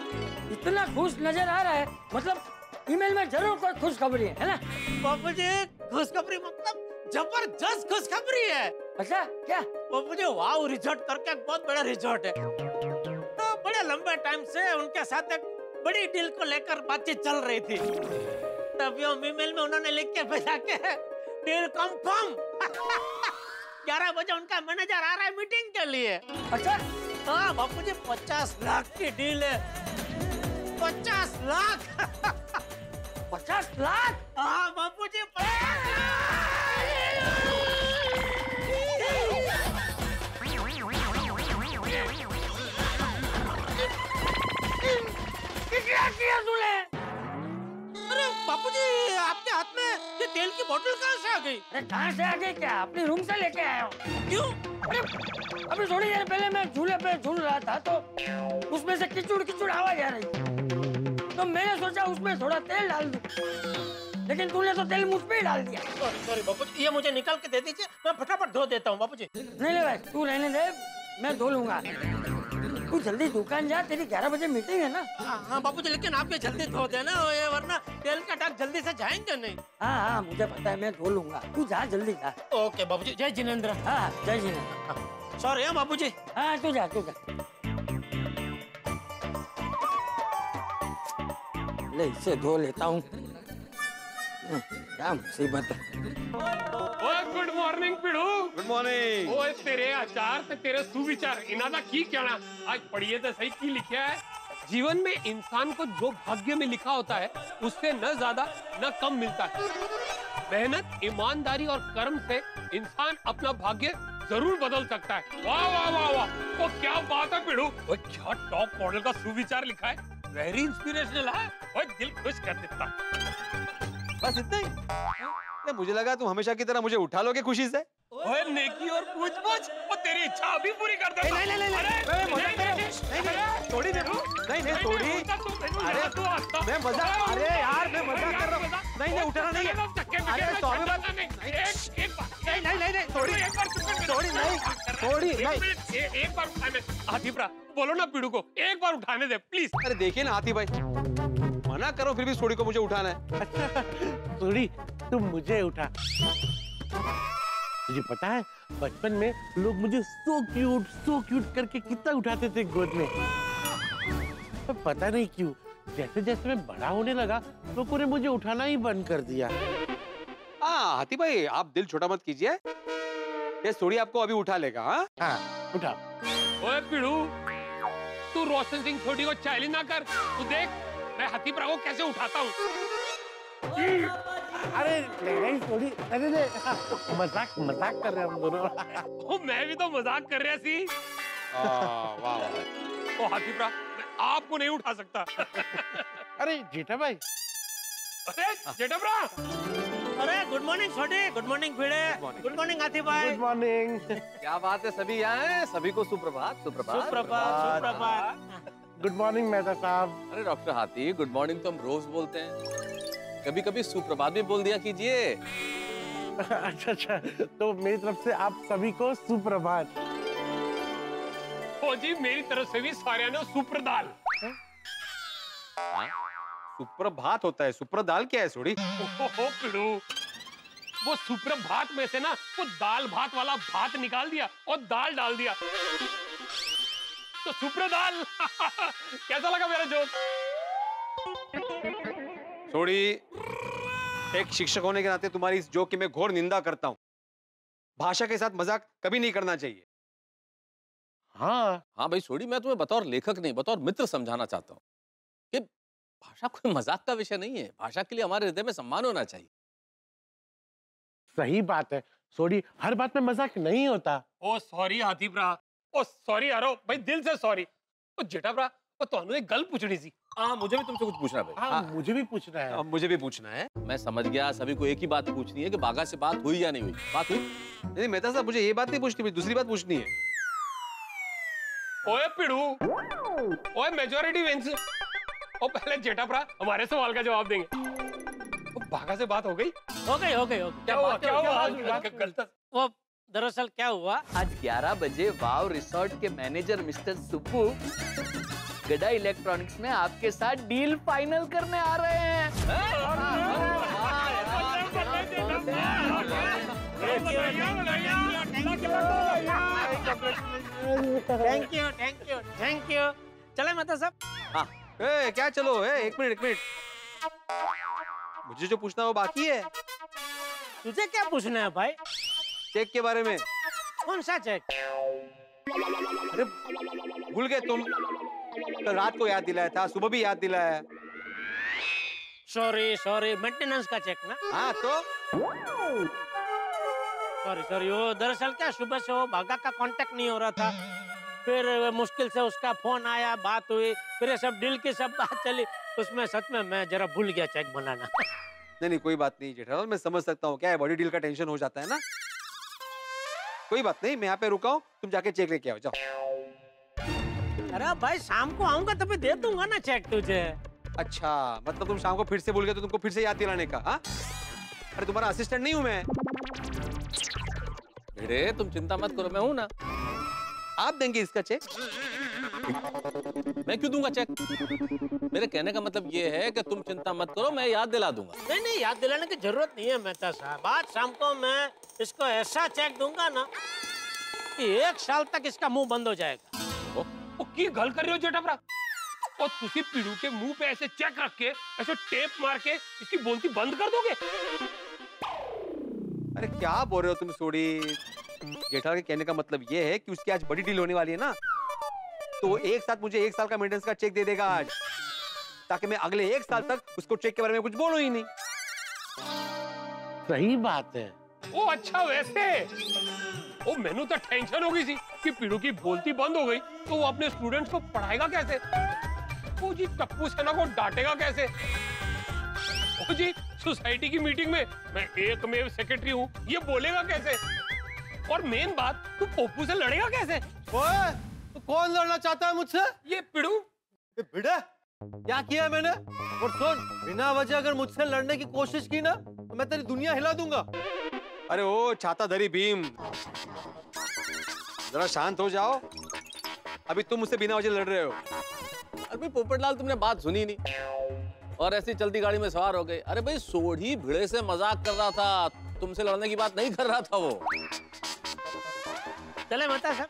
इतना खुश नजर आ रहा है, मतलब ईमेल में जरूर कोई खुशखबरी है ना? बापूजी, खुशखबरी मतलब जबरदस्त खुशखबरी है। अच्छा, क्या? बापूजी, वाव रिजॉर्ट करके एक बहुत बड़ा रिजॉर्ट है, तो बड़े लंबे टाइम से उनके साथ एक बड़ी डील को लेकर बातचीत चल रही थी, तभी ईमेल में उन्होंने लिख के भेजा के डील कंफर्म। 11 बजे उनका मैनेजर आ रहा है मीटिंग के लिए। अच्छा? हाँ बापूजी, 50 लाख की डील है। 50 लाख। 50 लाख? हाँ बापूजी, क्या किया तूने? अरे बापूजी, आपके हाथ में ये तेल की बोतल कहाँ से आ गई? अरे कहाँ से आ गए क्या? अपने रूम से लेके आया हूँ। क्यों? अरे अभी थोड़ी देर पहले मैं झूले पे झूल रहा था तो उसमें से किचुड़ आवाज आ रही, तो मैंने सोचा उसमें थोड़ा तेल डाल दूं, लेकिन तूने तो तेल मुझ पे ही डाल दिया। सॉरी बापू जी, ये मुझे निकाल के दे दीजिए, मैं फटाफट धो देता हूँ बापू जी। नहीं भाई, तू रहने दे, मैं धो लूंगा। तू जल्दी दुकान जा, तेरी 11 बजे मीटिंग है ना। हाँ बापू जी, लेकिन आप ये जल्दी धो देना, वरना तेल का दाग जल्दी से जाएंगे नहीं। हाँ मुझे पता है, मैं धो लूंगा, तू जा जल्दी जा। ओके बापू जी, जय जिनेंद्र। हाँ जय जिनेंद्र। सॉरी है बापू जी। हाँ तू जा। ले इसे धो लेता हूँ, क्या मुसीबत है। ओए गुड मॉर्निंग पिड़ू। Good morning. ओए तेरे आचार ते तेरे सुविचार इना दा की कहना। आज पढ़िए तो सही की लिखा है। जीवन में इंसान को जो भाग्य में लिखा होता है उससे न ज्यादा न कम मिलता है। मेहनत, ईमानदारी और कर्म से इंसान अपना भाग्य जरूर बदल सकता है। वाह वाह वाह वाह, तो क्या बात है पिड़ू। ओए क्या टॉप मॉडल का सुविचार लिखा है, वेरी इंस्पिरेशनल है। ओए दिल खुश कर देता। बस इतना ही? नहीं, मुझे लगा तुम हमेशा की तरह मुझे उठा लोगे खुशी से। ओए नेकी और पूछ-पूछ, वो तेरी इच्छा अभी पूरी कर देता। नहीं, थोड़ी देर नहीं थोड़ी। अरे मैं मजाक, अरे यार मैं मजाक कर रहा हूँ। नहीं उठाना नहीं है। अरे सॉरी बात नहीं, एक बार उठाने। हाथीप्रा बोलो ना पिड़ू को एक बार उठाने दे प्लीज। अरे देखिए ना हाथी भाई, मना करो फिर भी सोडी को मुझे उठाना है। अच्छा सोडी तुम मुझे उठा। मुझे पता है बचपन में लोग मुझे सो क्यूट करके कितना उठाते थे गोद में, पर पता नहीं क्यों जैसे जैसे मैं बड़ा होने लगा लोगों ने मुझे उठाना ही बंद कर दिया। हाँ हाथी भाई आप दिल छोटा मत कीजिए, ये सोडी आपको अभी उठा लेगा। हाँ उठा। ओए पिड़ू तू रोशन सिंह छोटी को चैलेंज ना कर, तू देख मैं हाथीप्रा को कैसे उठाता हूँ। अरे नहीं सोडी, अरे मजाक कर रहे हैं हम दोनों। मैं भी तो मजाक कर रहा सी। वाह तो हाथीप्रा मैं आपको नहीं उठा सकता। अरे जेठा भाई। अरे जेठाप्रा। अरे गुड मॉर्निंग छोटे, गुड मॉर्निंग भिड़े, गुड मॉर्निंग हाथी भाई। Good morning. क्या बात है, सभी यहाँ हैं, सभी को सुप्रभात। गुड मॉर्निंग मेहता साहब। अरे डॉक्टर हाथी गुड मॉर्निंग तो हम रोज बोलते हैं, कभी कभी सुप्रभात भी बोल दिया कीजिए। अच्छा तो मेरी तरफ से आप सभी को सुप्रभात। ओ जी मेरी तरफ से भी सारे ने सुप्रदाल। सुप्रभात होता है, सुप्रदाल क्या है सोडी? ओहो पिड़ू, वो सुप्रभात में से ना वो दाल भात वाला भात निकाल दिया और दाल डाल दिया तो सुप्रदाल। कैसा लगा मेरा जोक? सोडी एक शिक्षक होने के नाते तुम्हारी इस जोक की मैं घोर निंदा करता हूँ। भाषा के साथ मजाक कभी नहीं करना चाहिए। हाँ भाई सोडी, मैं तुम्हें बतौर लेखक नहीं बतौर मित्र समझाना चाहता हूँ कि भाषा कोई मजाक का विषय नहीं है। भाषा के लिए हमारे हृदय में सम्मान होना चाहिए। सही बात है सोडी, हर बात में मजाक नहीं होता। ओ सॉरी हाथीप्रा, ओ सॉरी यारो भाई, दिल से सॉरी। ओ जेठाप्रा ओ तो एक गल पूछनी सी। हाँ मुझे भी तुमसे कुछ पूछना है भाई। हाँ मुझे भी पूछना है। मुझे भी पूछना है। मैं समझ गया, सभी को एक ही बात पूछनी है कि बागा से बात हुई या नहीं हुई। बात हुई? नहीं मेहता साहब मुझे ये बात नहीं पूछनी, दूसरी बात पूछनी है। ओए पिड़ू, ओए मेजॉरिटी विंस। ओ पहले जेठाप्रा हमारे सवाल का जवाब देंगे। बागा से बात हो गई? हो गई। क्या हुआ? वो दरअसल क्या हुआ, आज 11 बजे वाव रिसोर्ट के मैनेजर मिस्टर सुब्बू गड़ा इलेक्ट्रॉनिक्स में आपके साथ डील फाइनल करने आ रहे हैं। Thank you. चले मेहता साहब। हाँ क्या चलो, एक मिनट मुझे जो पूछना वो बाकी है। तुझे क्या पूछना है भाई? चेक के बारे में। कौन सा चेक? अरे भूल गए तुम? तो रात को याद दिलाया था, सुबह भी याद दिलाया। सॉरी मेंटेनेंस का चेक ना? हाँ तो सॉरी वो दरअसल क्या सुबह से वो भागा का कांटेक्ट नहीं हो रहा था, फिर मुश्किल से उसका फोन आया, बात हुई, फिर ये सब डील की सब बात चली, उसमें सच में मैं जरा भूल गया चेक बनाना। नहीं कोई बात नहीं जेठालाल, मैं समझ सकता हूँ, क्या है बॉडी डील का टेंशन हो जाता है ना। कोई बात नहीं, मैं यहाँ पे रुका हूँ, तुम जाके चेक लेके आओ, जाओ। अरे भाई शाम को आऊंगा तभी दे दूंगा ना चेक तुझे। अच्छा, मतलब तुम शाम को फिर से भूल गए तो तुमको फिर से याद दिलाने का? हाँ, अरे तुम्हारा असिस्टेंट नहीं हूँ मैं। भिड़े तुम चिंता मत करो, मैं हूं ना। आप देंगे इसका चेक? मैं क्यों दूंगा चेक? मेरे कहने का मतलब ये है कि तुम चिंता मत करो, मैं याद दिला दूंगा। नहीं याद दिलाने की जरूरत नहीं है मेहता साहब। आज शाम को मैं इसको ऐसा चेक दूंगा ना कि 1 साल तक इसका मुंह बंद हो जाएगा। ओ की गल कर रहे हो जेठाभरा? और तुसी पीड़ू के मुंह पे ऐसे चेक रख के ऐसे टेप मार के इसकी बोलती बंद कर दोगे? अरे क्या बोल रहे हो तुम सोडी? जेठालाल के कहने का मतलब ये है कि उसकी आज बड़ी डील होने वाली है ना, तो वो एक साथ मुझे 1 साल का मेंटेनेंस का चेक दे देगा आज, ताकि मैं अगले 1 साल तक उसको चेक के बारे में कुछ बोलूं ही नहीं। सही बात है। ओ अच्छा वैसे ओ मैनू तो टेंशन हो गई थी कि पीड़ू की बोलती बंद हो गई तो वो अपने स्टूडेंट्स को पढ़ाएगा कैसे? ओ जी टप्पू सेना को डांटेगा कैसे? ओ जी सोसाइटी की मीटिंग में मैं एकमेव सेक्रेटरी हूँ ये बोलेगा कैसे? और मेन बात तू पप्पू से लड़ेगा कैसे? ओए, तो कौन लड़ना चाहता है मुझसे? ये पीड़ू। ये भिड़े, क्या किया है मैंने? और सुन, बिना वजह अगर मुझसे लड़ने की कोशिश की ना तो मैं तेरी दुनिया हिला दूंगा। अरे ओ छाता धरी भीम, जरा शांत हो जाओ। अभी तुम मुझसे बिना वजह लड़ रहे हो। अरे पोपटलाल तुमने बात सुनी नहीं और ऐसी चलती गाड़ी में सवार हो गए। अरे भाई सोढ़ी भिड़े से मजाक कर रहा था, तुमसे लड़ने की बात नहीं कर रहा था वो। चले मेहता साहब।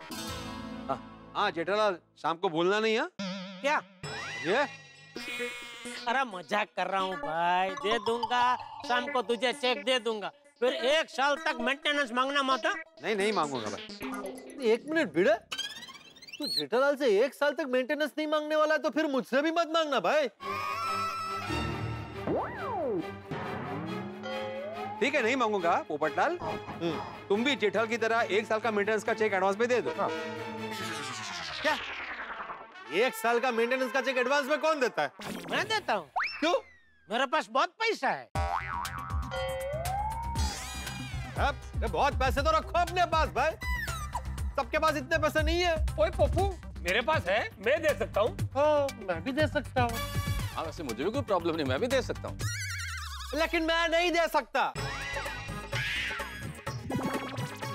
हाँ जेठालाल, शाम को भूलना नहीं है। क्या ये? अरे मजाक कर रहा हूँ भाई, दे दूंगा शाम को तुझे चेक दे दूंगा, फिर 1 साल तक मेंटेनेंस मांगना मत। नहीं मांगूंगा भाई। 1 मिनट भिड़े, तू जेठालाल से 1 साल तक मेंटेनेंस नहीं मांगने वाला है तो फिर मुझसे भी मत मांगना भाई। ठीक है, नहीं मांगूंगा पोपटलाल। तुम भी जेठालाल की तरह 1 साल का मेंटेनेंस का चेक एडवांस में दे दो। क्या 1 साल का मेंटेनेंस का चेक एडवांस में कौन देता है? मैं देता हूँ। क्यों? मेरे पास बहुत पैसा है। अब बहुत पैसे तो रखो अपने पास भाई, सबके पास इतने पैसे नहीं है। ओए पप्पू, मेरे पास है, मैं दे सकता हूँ। हाँ, मैं भी दे सकता हूँ। हाँ वैसे मुझे भी कोई प्रॉब्लम नहीं, मैं भी दे सकता हूँ। लेकिन मैं नहीं दे सकता।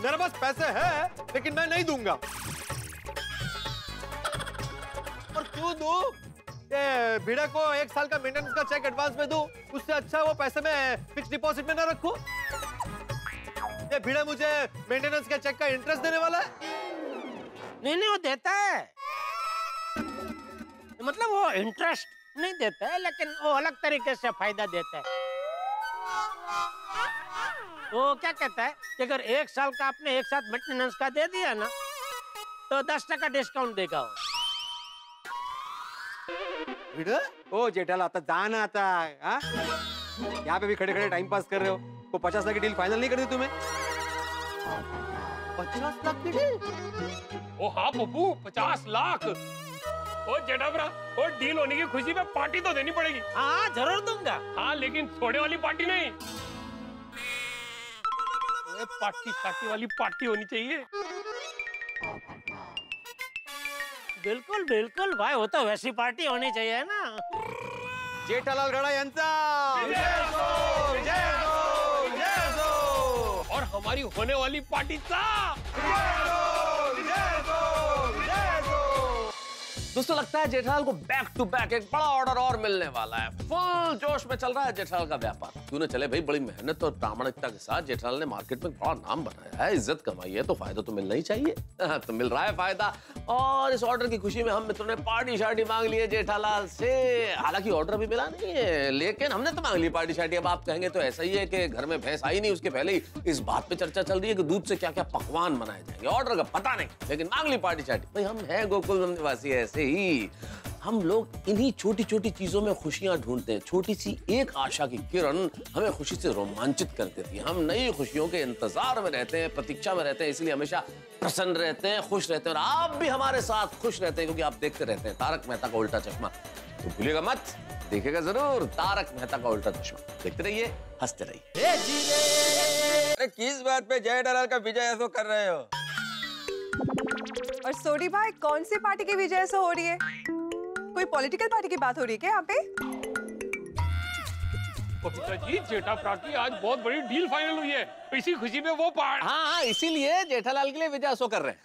मेरे पास पैसे हैं लेकिन मैं नहीं दूंगा। और क्यों दूं? ये भिड़ा को 1 साल का मेंटेनेंस का चेक एडवांस में दूं, उससे अच्छा वो पैसे में फिक्स डिपॉजिट में ना रखूं। ये भिड़ा मुझे मेंटेनेंस के चेक का इंटरेस्ट देने वाला है। नहीं वो देता है, मतलब वो इंटरेस्ट नहीं देता है लेकिन वो अलग तरीके से फायदा देता है। वो क्या कहता है कि अगर 1 साल का आपने एक साथ मेंटेनेंस का दे दिया ना तो 10% डिस्काउंट देगा वो। ओ जेठालाल आता जाना आता है, हाँ? यहाँ पे भी खड़े खड़े टाइम पास कर रहे हो। वो 50 लाख की डील फाइनल नहीं कर दी तुम्हें? 50 लाख की डील? ओ हाँ पप्पू, 50 लाख। ओ जेठाभरा, ओ डील होने की खुशी में पार्टी तो देनी पड़ेगी। हाँ जरूर दूंगा। हाँ लेकिन सोडे वाली पार्टी नहीं, पार्टी शार्टी वाली पार्टी होनी चाहिए। बिल्कुल बिल्कुल भाई, वो तो वैसी पार्टी होनी चाहिए ना। जेठालाल गड़ा यांचा और हमारी होने वाली पार्टी चा। दोस्तों लगता है जेठालाल को बैक टू बैक एक बड़ा ऑर्डर और मिलने वाला है। फुल जोश में चल रहा है जेठालाल का व्यापार। क्यों न चले भाई, बड़ी मेहनत और प्रामाणिकता के साथ जेठालाल ने मार्केट में बड़ा नाम बनाया है, इज्जत कमाई है, तो फायदा तो मिलना ही चाहिए। तो मिल रहा है फायदा। और इस ऑर्डर की खुशी में हम मित्रों ने पार्टी शार्टी मांग ली है जेठालाल से। हालांकि ऑर्डर अभी मिला नहीं है लेकिन हमने तो मांग ली पार्टी शार्टी। अब आप कहेंगे तो ऐसा ही है कि घर में भैंस आई नहीं उसके पहले ही इस बात पे चर्चा चल रही है कि दूध से क्या क्या पकवान बनाए जाएंगे। ऑर्डर का पता नहीं लेकिन मांग ली पार्टी शार्टी। भाई हम हैं गोकुल निवासी, ऐसे ही हम लोग इन्हीं छोटी छोटी चीजों में खुशियां ढूंढते हैं। छोटी सी एक आशा की किरण हमें खुशी से रोमांचित कर देती है। हम नई खुशियों के इंतजार में रहते हैं, प्रतीक्षा में रहते हैं, इसलिए हमेशा प्रसन्न रहते हैं, खुश रहते हैं। और आप भी हमारे साथ खुश रहते हैं क्योंकि आप देखते रहते हैं तारक मेहता का उल्टा चश्मा। तो भूलिएगा मत, देखेगा जरूर तारक मेहता का उल्टा चश्मा। देखते रहिए, हंसते रहिए। अरे किस बात पे जेठालाल का विजय ऐसा कर रहे हो? और सोडी भाई, कौन सी पार्टी की विजय से हो रही है? कोई पॉलिटिकल पार्टी की बात हो रही है क्या यहाँ पे? जी, जेठा की आज बहुत बड़ी डील फाइनल हुई है, इसी खुशी में वो पार्ट। हाँ, इसीलिए जेठालाल के लिए विजय ऐसा कर रहे हैं।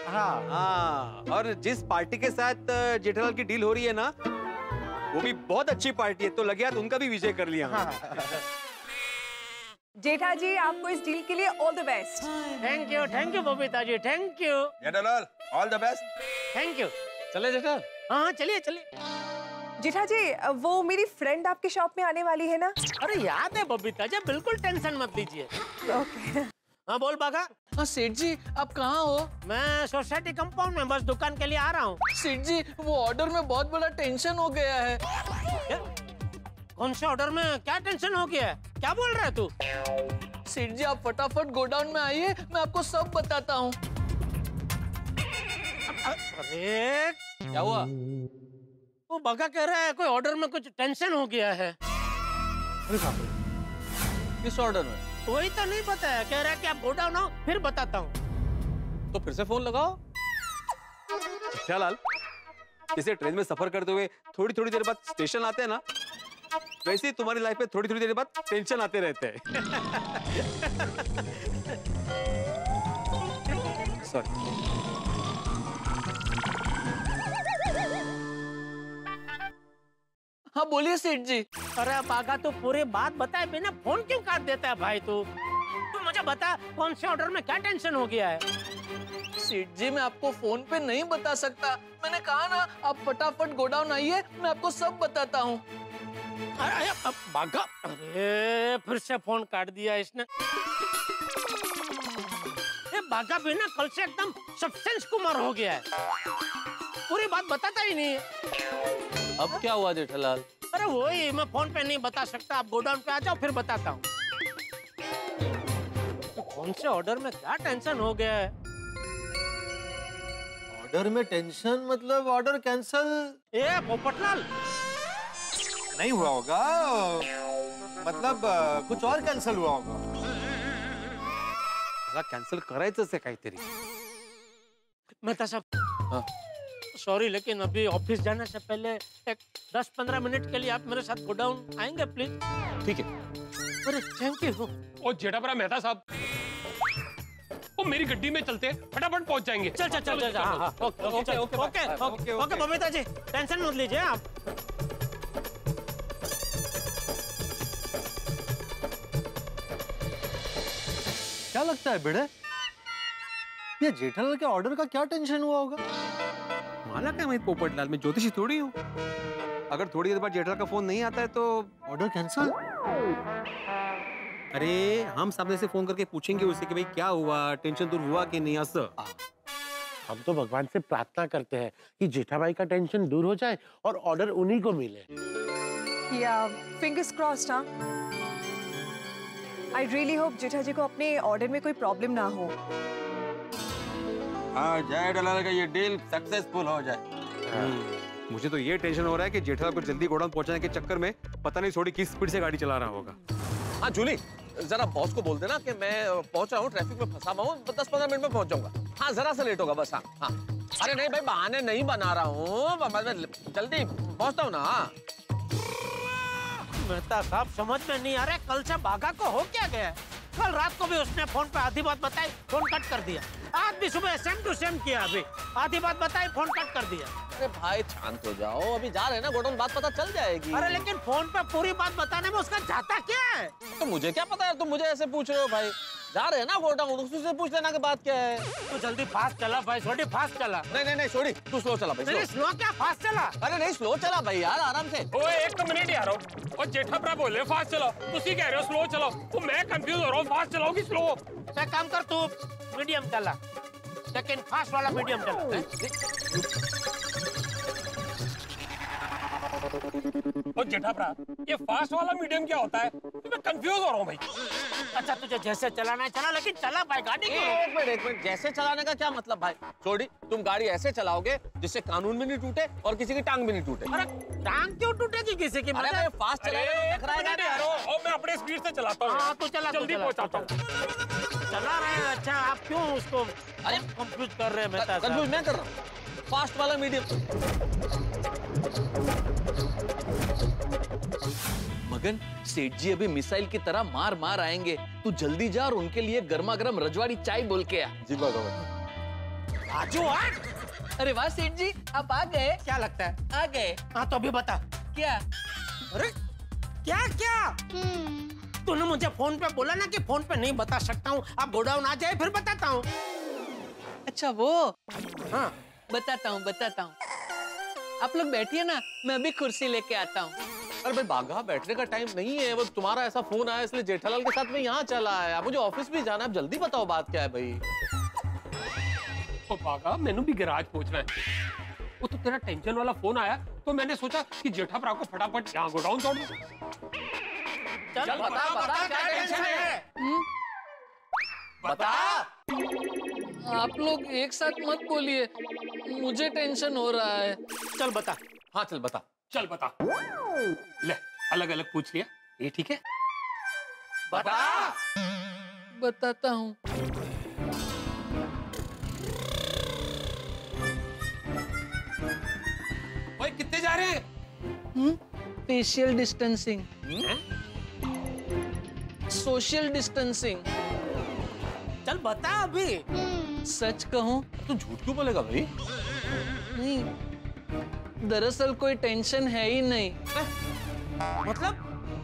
हाँ, और जिस पार्टी के साथ जेठालाल की डील हो रही है ना, वो भी बहुत अच्छी पार्टी है, तो लगे हाथ उनका भी विजय कर लिया। जेठा जी, आपको इस डील के लिए all the best. Thank you Babita ji, thank you. Jethalal, all the best. Thank you. चले जेठा? हाँ, चलिए चलिए। जेठा जी, वो मेरी फ्रेंड आपकी शॉप में आने वाली है ना? अरे याद है बबीता जी, बिल्कुल टेंशन मत लीजिए। ओके। हाँ बोल बागा। हाँ सेठ जी, आप कहाँ हो? मैं सोसाइटी कंपाउंड में बस दुकान के लिए आ रहा हूँ। सेठ जी, वो ऑर्डर में बहुत बड़ा टेंशन हो गया है। क्या? कौन से ऑर्डर में क्या टेंशन हो गया है? क्या बोल रहा है तू? सेठ जी, आप फटाफट गोडाउन में आइए, मैं आपको सब बताता हूँ। अरे क्या हुआ? वो बागा कह रहा है कोई ऑर्डर में कुछ टेंशन हो गया है। किस ऑर्डर में? वही तो नहीं पता है, कह रहा है कि आप गोडाउन आओ फिर बताता हूँ। तो फिर से फोन लगाओ। जेठालाल, जैसे ट्रेन में सफर करते हुए थोड़ी थोड़ी देर बाद स्टेशन आते हैं ना, वैसे ही तुम्हारी लाइफ में थोड़ी थोड़ी देर बाद टेंशन आते रहते हैं। सॉरी। हाँ बोलिए सेठ जी। अरे बागा, तो पूरी बात बताए बिना फोन क्यों काट देता है भाई तू? तू मुझे बता, कौन से ऑर्डर में क्या टेंशन हो गया है? सेठ जी, मैं आपको फोन पे नहीं बता सकता। मैंने कहा ना, आप फटाफट गोडाउन आइए, मैं आपको सब बताता हूँ। अरे बागा, अरे फिर से फोन काट दिया इसने। ये बागा भी ना कल से एकदम सब्सटेंस कुमार हो गया है, पूरी बात बताता ही नहीं है। अब क्या हुआ जेठालाल? अरे वही, मैं फोन पे नहीं बता सकता, आप गोडाउन पे आ जाओ फिर बताता हूँ। तो कौन से ऑर्डर में क्या टेंशन हो गया है? ऑर्डर में टेंशन मतलब ऑर्डर कैंसल ए पोपटलाल, नहीं हुआ होगा, मतलब कुछ और कैंसिल हुआ होगा। कैंसिल करायचंच आहे काहीतरी। मेहता साहब, सॉरी, लेकिन अभी ऑफिस जाने से पहले एक 10-15 मिनट के लिए आप मेरे साथ गोडाउन आएंगे प्लीज? ठीक है। अरे थैंक यू। ओ जेठापरा मेहता साहब, वो मेरी गड्डी में चलते फटाफट पहुंच जाएंगे। चल चल चल चल। हाँ, ओके बबीता जी, टेंशन मत लीजिए आप। क्या लगता है भिड़े, ये जेठालाल के ऑर्डर का क्या टेंशन हुआ होगा? माला क्या मैं पोपटलाल, में ज्योतिषी थोड़ी हूँ। अगर थोड़ी देर बाद जेठालाल का फोन नहीं आता है तो ऑर्डर कैंसिल। अरे हम सामने से फोन करके पूछेंगे उससे कि भाई क्या हुआ, टेंशन दूर हुआ कि नहीं। असं हम तो भगवान से प्रार्थना करते हैं कि जेठाबाई का टेंशन दूर हो जाए और ऑर्डर उन्हीं को मिले। या फिंगर्स क्रॉस्ड। हाँ, आई रियली होप जेठा जी को अपने ऑर्डर में कोई प्रॉब्लम ना हो। हाँ, जेठालाल का ये डील सक्सेसफुल हो जाए। मुझे तो ये टेंशन हो रहा है कि जेठालाल को जल्दी गोडाउन पहुंचाने के चक्कर में पता नहीं थोड़ी किस स्पीड से गाड़ी चला रहा होगा। हाँ जूली, जरा बॉस को बोल देना कि मैं पहुंच रहा हूँ, ट्रैफिक में फंसा हुआ हूँ, 10-15 मिनट में पहुंच जाऊंगा। हाँ, जरा सा लेट होगा बस। हाँ हाँ, अरे नहीं भाई, बहाने नहीं बना रहा हूँ, जल्दी पहुंचता हूँ ना। मेहता साहब, समझ में नहीं आ रहा, कल से बागा को हो क्या गया? कल रात को भी उसने फोन पे आधी बात बताई, फोन कट कर दिया। आज भी सुबह सेम टू सेम किया, अभी आधी बात बताई, फोन कट कर दिया। अरे भाई शांत हो जाओ, अभी जा रहे हैं ना गोडाउन, बात पता चल जाएगी। अरे लेकिन फोन पे पूरी बात बताने में उसका जाता क्या है? तो मुझे क्या पता है, तुम मुझे ऐसे पूछ रहे हो भाई। जा रहे हैं ना गोडाउन, उससे पूछ लेना कि बात क्या है। तू जल्दी फास्ट चला भाई, छोटी फास्ट चला। नहीं छोड़ी, तू स्लो चला भाई। स्लो क्या, फास्ट चला? अरे नहीं, स्लो चला भाई यार, आराम से। ओए एक मिनट यार, और जेठापरा बोले फास्ट चलाओ, तुसी कह रहे हो स्लो चलाओ, तो मैं कंफ्यूज हो रहा हूँ, फास्ट चलाओ कि स्लो? एक काम कर, तू मीडियम चला, लेकिन फास्ट वाला मीडियम चला। और जेठापरा, ये फास्ट वाला मीडियम क्या होता है? मैं कंफ्यूज हो रहा हूँ भाई। अच्छा तुझे जैसे चलाना है चला, लेकिन चला भाई गाड़ी को। एक मिनट, जैसे चलाने का क्या मतलब भाई? छोड़ी, तुम गाड़ी ऐसे चलाओगे जिससे कानून भी नहीं टूटे और किसी की टांग भी नहीं टूटे। अरे टांग क्यों टूटेगी किसी की? अरे मैं फास्ट चलाएगा, टकराएगा नहीं यार। और मैं अपने स्पीड से चलाता हूँ। हाँ तो चला, जल्दी पहुंचाता हूँ। चला रहे हैं। अच्छा आप क्यों उसको अरे कंफ्यूज कर रहे हैं? मेहता साहब कंफ्यूज मैं कर रहा हूँ, फास्ट वाला मीडियम। मगन, सेठ जी अभी मिसाइल की तरह मार मार आएंगे। तू जल्दी जा और उनके लिए गर्मा गर्म रजवाड़ी चाय बोल के आ। जी भगवान। आजू आज। अरे वाह सेठ जी, आप आ गए। क्या लगता है? आ गए। हाँ तो अभी बता क्या? अरे क्या क्या? तूने मुझे फोन पे बोला ना कि फोन पे नहीं बता सकता हूँ, आप गोडाउन आ जाए फिर बताता हूँ। अच्छा वो, हाँ बताता हूँ। आप लोग बैठिए ना, मैं अभी कुर्सी लेके आता हूँ। अरे भाई बाघा, बैठने का टाइम नहीं है। वो तुम्हारा ऐसा फोन आया इसलिए जेठालाल के साथ में यहाँ चला आया। मुझे ऑफिस भी जाना है, अब जल्दी बताओ बात क्या है भाई। ओ बागा, मैंने भी गैराज पहुंचना है। वो तो तेरा टेंशन वाला फोन आया तो मैंने सोचा कि जेठा भरा को फटाफट यहाँ गोडाउन छोड़ दूं। चल बता क्या टेंशन है? बता। आप लोग एक साथ मत बोलिए, मुझे टेंशन हो रहा है। चल बता। हाँ चल बता। चल बता। ले, अलग अलग पूछ लिया, ये ठीक है? बता। बताता हूँ। भाई कितने जा रहे हैं? Facial distancing, social distancing. चल बता अभी। सच कहूँ तू झूठ क्यों बोलेगा भाई? नहीं, दरअसल कोई टेंशन है ही नहीं।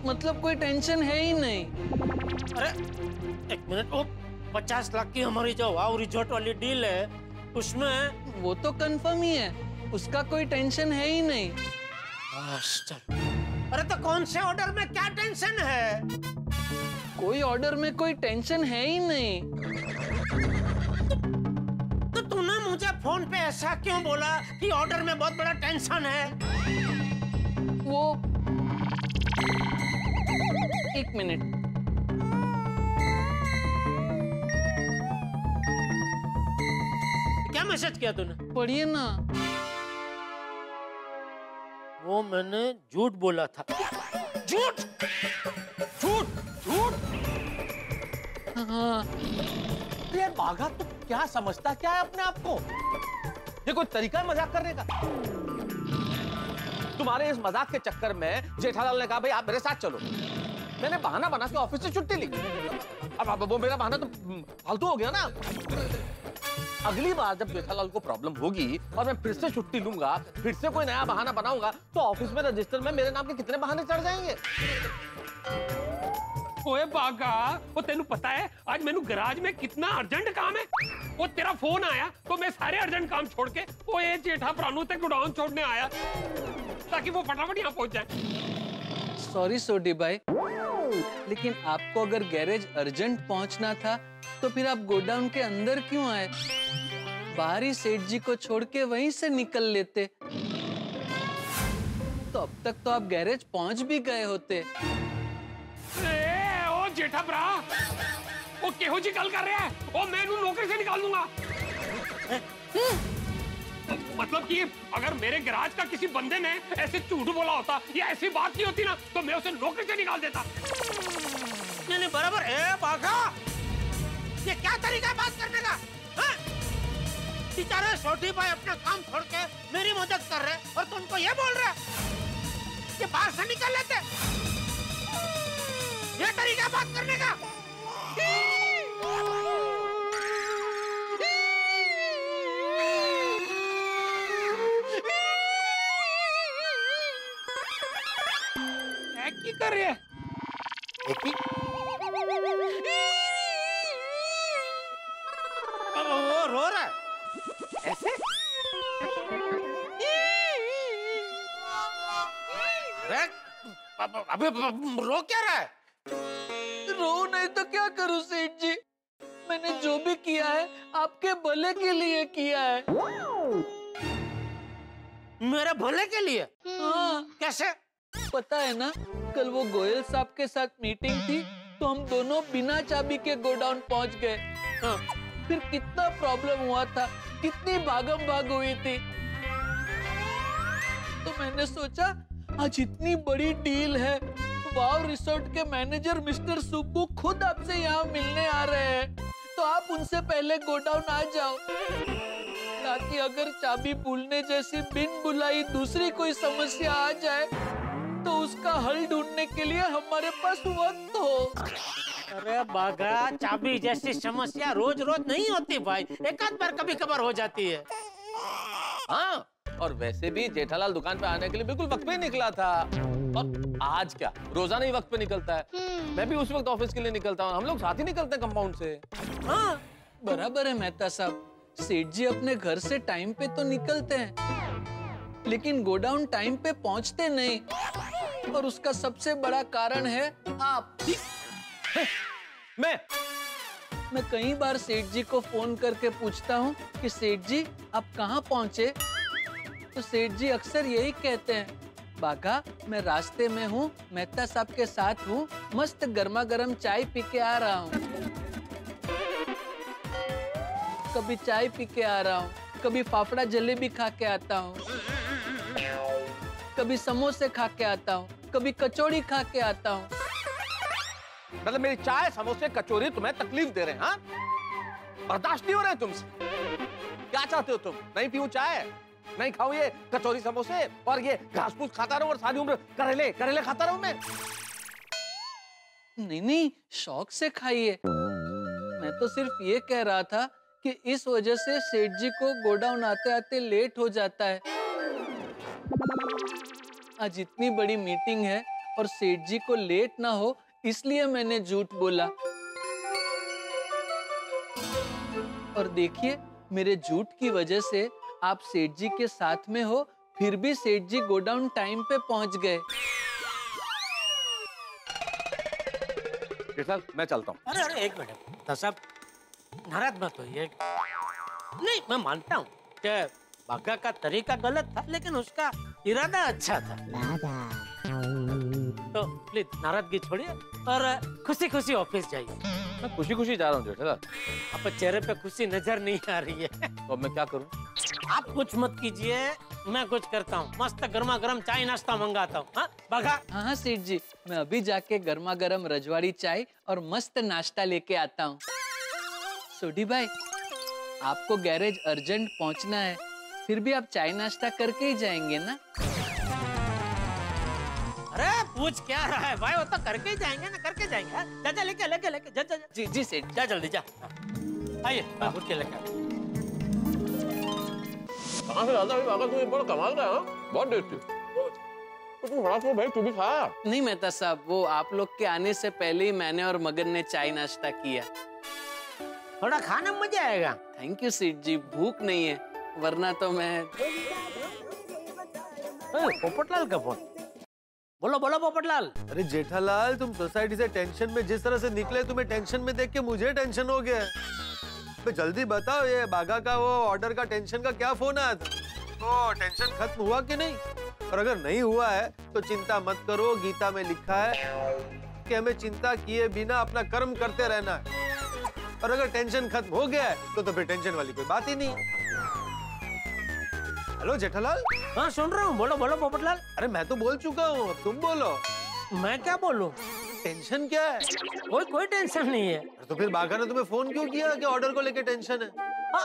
मतलब कोई टेंशन है ही नहीं। अरे एक मिनट, वो 50 लाख की हमारी जो वाव रिजॉर्ट वाली डील है उसमें। वो तो कंफर्म ही है, उसका कोई टेंशन है ही नहीं। चल। अरे तो कौन से ऑर्डर में क्या टेंशन है? कोई ऑर्डर में कोई टेंशन है ही नहीं। तो तूने मुझे फोन पे ऐसा क्यों बोला कि ऑर्डर में बहुत बड़ा टेंशन है? वो एक मिनट। क्या मैसेज किया तूने? पढ़िए ना। वो मैंने झूठ बोला था। झूठ झूठ झूठ। हाँ। यार बाघा, तू क्या समझता क्या है अपने आप को? ये कोई तरीका है मजाक करने का? तुम्हारे इस मजाक के चक्कर में जेठालाल ने कहा भाई आप मेरे साथ चलो। मैंने बहाना बना के ऑफिस से छुट्टी ली। अब वो मेरा बहाना तो फालतू हो गया ना। अगली बार जब जेठालाल को प्रॉब्लम होगी और मैं फिर से छुट्टी लूंगा, फिर से कोई नया बहाना बनाऊंगा, तो ऑफिस में रजिस्टर में मेरे नाम के कितने बहाने चढ़ जाएंगे। ओए बागा, वो तेनू पता है आज मैंने गैराज में कितना अर्जेंट काम है? वो तेरा फोन आया तो मैं सारे अर्जेंट काम छोड़ के वो ये जेठा प्राणु तक गोडाउन छोड़ने आया ताकि वो फटाफट यहाँ पहुंच जाए। सॉरी सोडी भाई, लेकिन आपको अगर गैरेज अर्जेंट पहुंचना था तो फिर आप गोडाउन के अंदर क्यों आए? बाहरी सेठ जी को छोड़ के वहीं से निकल लेते तो अब तक तो आप गैरेज पहुंच भी गए होते। ओ जेठा भरा, वो केहो जी गल कर रहा है? ओ मैं इन्हू नौकरी से निकाल दूंगा। मतलब कि अगर मेरे गैराज का किसी बंदे ने ऐसे झूठ बोला होता या ऐसी बात नहीं होती ना तो मैं उसे नौकरी से निकाल देता। नहीं बराबर है बाघा, ये क्या तरीका है बात करने का? बेचारे छोटी भाई अपना काम छोड़ के मेरी मदद कर रहे और तुमको ये बोल रहे कि बाहर से निकल लेते। ये तरीका बात करने का? की कर रहे हैं? वो रो रहा है ऐसे? अबे रो क्या रहा है? रो नहीं तो क्या करूं सेठ जी, मैंने जो भी किया है आपके भले के लिए किया है। मेरे भले के लिए? हाँ। कैसे? पता है ना, कल वो गोयल साहब के साथ मीटिंग थी तो हम दोनों बिना चाबी के गोडाउन पहुंच गए। हाँ, फिर कितना प्रॉब्लम हुआ था, कितनी भागम भाग हुई थी। तो मैंने सोचा आज इतनी बड़ी डील है, वाव रिसोर्ट के मैनेजर मिस्टर सुब्बू खुद आपसे यहाँ मिलने आ रहे हैं, तो आप उनसे पहले गोडाउन आ जाओ, ताकि अगर चाबी भूलने जैसी बिन बुलाई दूसरी कोई समस्या आ जाए तो उसका हल ढूंढने के लिए हमारे पास वक्त हो। अरे बागा, चाबी जैसी समस्या रोज रोज नहीं होती भाई, एक आध बार कभी कभार हो जाती है। हाँ, और वैसे भी जेठालाल दुकान पे आने के लिए बिल्कुल वक्त पे ही निकला था। और आज क्या, रोजाना ही वक्त पे निकलता है। मैं भी उस वक्त ऑफिस के लिए निकलता हूँ, हम लोग साथ ही निकलते हैं कंपाउंड से। हाँ, बराबर है मेहता साहब। सेठ जी अपने घर से टाइम पे तो निकलते हैं, लेकिन गोडाउन टाइम पे पहुंचते नहीं, और उसका सबसे बड़ा कारण है आप। मैं कई बार सेठ जी को फोन करके पूछता हूँ कि सेठ जी आप कहाँ पहुँचे, तो सेठ जी अक्सर यही कहते हैं, बाघा मैं रास्ते में हूँ, मेहता साहब के साथ हूँ, मस्त गर्मा गर्म चाय पी के आ रहा हूँ। कभी चाय पी के आ रहा हूँ, कभी फाफड़ा जलेबी खा के आता हूँ, कभी समोसे खा के आता हूँ, कभी कचौड़ी खा के आता हूँ। मतलब मेरी चाय, समोसे, कचौरी तुम्हें तकलीफ दे रहे हैं? हाँ, बर्दाश्त नहीं हो रहे तुमसे। क्या चाहते हो तुम? नहीं पीऊं चाय, नहीं खाऊं ये कचौरी समोसे, और ये घास फूस खाता रहूं और सारी उम्र करेले खाता रहूं मैं? नहीं, शौक से खाइए। मैं तो सिर्फ ये कह रहा था कि इस वजह से सेठ जी को गोडाउन आते आते लेट हो जाता है। आज इतनी बड़ी मीटिंग है और सेठ जी को लेट ना हो, इसलिए मैंने झूठ बोला। और देखिए, मेरे झूठ की वजह से आप सेठ जी के साथ में हो, फिर भी सेठ जी गोडाउन टाइम पे पहुंच गए। मैं चलता हूँ। अरे एक मिनट साहब, नाराज मत होइए। नहीं, मैं मानता हूँ कि बागा का तरीका गलत था, लेकिन उसका इरादा अच्छा था। तो प्लीज नाराजगी छोड़िए और खुशी खुशी ऑफिस जाइए। मैं खुशी खुशी जा रहा हूँ जेठालाल। आपके चेहरे पे खुशी नजर नहीं आ रही है। तो अब मैं क्या करूँ? आप कुछ मत कीजिए, मैं कुछ करता हूँ। मस्त गर्मा गर्म चाय नाश्ता मंगाता हूँ। हाँ बागा? हाँ सेठ जी, मैं अभी जाके गर्मा गर्म रजवाड़ी चाय और मस्त नाश्ता लेके आता हूँ। सोडी भाई, आपको गैरेज अर्जेंट पहुँचना है, फिर भी आप चाय नाश्ता करके ही जाएंगे ना? अरे पूछ क्या रहा है भाई, वो तो करके ही जाएंगे ना, करके जाएंगे। जा लेके जा। जी सेठ, जा जल्दी जा। आइए उठ के लेकर। कहाँ से लाता है बाबा? तुम्हें बड़ा कमाल का है, बहुत टेस्टी। तुम बड़ा भाई, तू भी खा। नहीं मेहता साहब, वो आप लोग के आने से पहले ही मैंने और मगन ने चाय नाश्ता किया। थोड़ा खाने में मजा आएगा। थैंक यू सेठ जी, भूख नहीं है, वरना तो मैं। पोपटलाल का फोन। बोलो पोपटलाल। अरे जेठालाल, तुम सोसाइटी से टेंशन में जिस तरह से निकले, तुम्हें टेंशन में देख के मुझे टेंशन हो गया। तो जल्दी बताओ, ये बागा का वो ऑर्डर का टेंशन का क्या फोन आया था? तो टेंशन खत्म हुआ कि नहीं? और अगर नहीं हुआ है तो चिंता मत करो, गीता में लिखा है कि हमें चिंता किए बिना अपना कर्म करते रहना है। और अगर टेंशन खत्म हो गया है तो फिर टेंशन वाली कोई बात ही नहीं। हेलो जेठालाल। हाँ सुन रहा हूँ, बोलो पोपटलाल। अरे मैं तो बोल चुका हूँ, अब तुम बोलो। मैं क्या बोलूं? टेंशन क्या है? कोई टेंशन नहीं है। तो फिर बागा ने तुम्हें फोन क्यों किया कि ऑर्डर को लेके टेंशन है?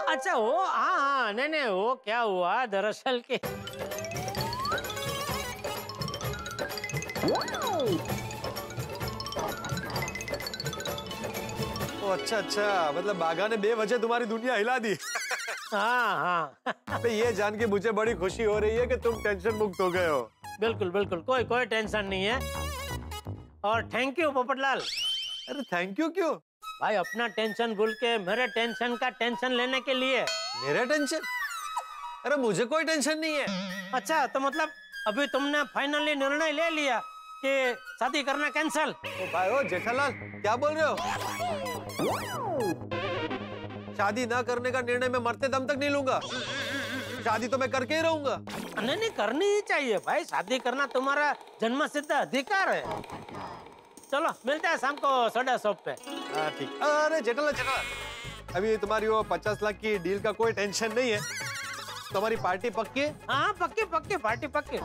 अच्छा वो हाँ नहीं वो क्या हुआ दरअसल के अच्छा, मतलब बागा ने बेवजह तुम्हारी दुनिया हिला दी। हाँ। ये जान के मुझे बड़ी खुशी हो रही है कि तुम टेंशन मुक्त हो गए हो। बिल्कुल, कोई टेंशन नहीं है। और थैंक यू पोपटलाल। अरे थैंक यू क्यों? भाई अपना टेंशन भूल के मेरे टेंशन का टेंशन लेने के लिए। मेरा टेंशन? अरे मुझे कोई टेंशन नहीं है। अच्छा, तो मतलब अभी तुमने फाइनली निर्णय ले लिया कि शादी करना कैंसल? भाई ओ जेठालाल, क्या बोल रहे हो? शादी ना करने का निर्णय मैं मरते दम तक नहीं लूंगा। शादी तो मैं करके ही रहूंगा। नहीं करनी ही चाहिए भाई, शादी करना तुम्हारा जन्मसिद्ध अधिकार है। चलो मिलते हैं शाम को सोडा शॉप पे। हाँ ठीक। अरे जेठालाल अभी तुम्हारी वो 50 लाख की डील का कोई टेंशन नहीं है। तुम्हारी पार्टी पक्की? हाँ पक्की पक्की पार्टी पक्की।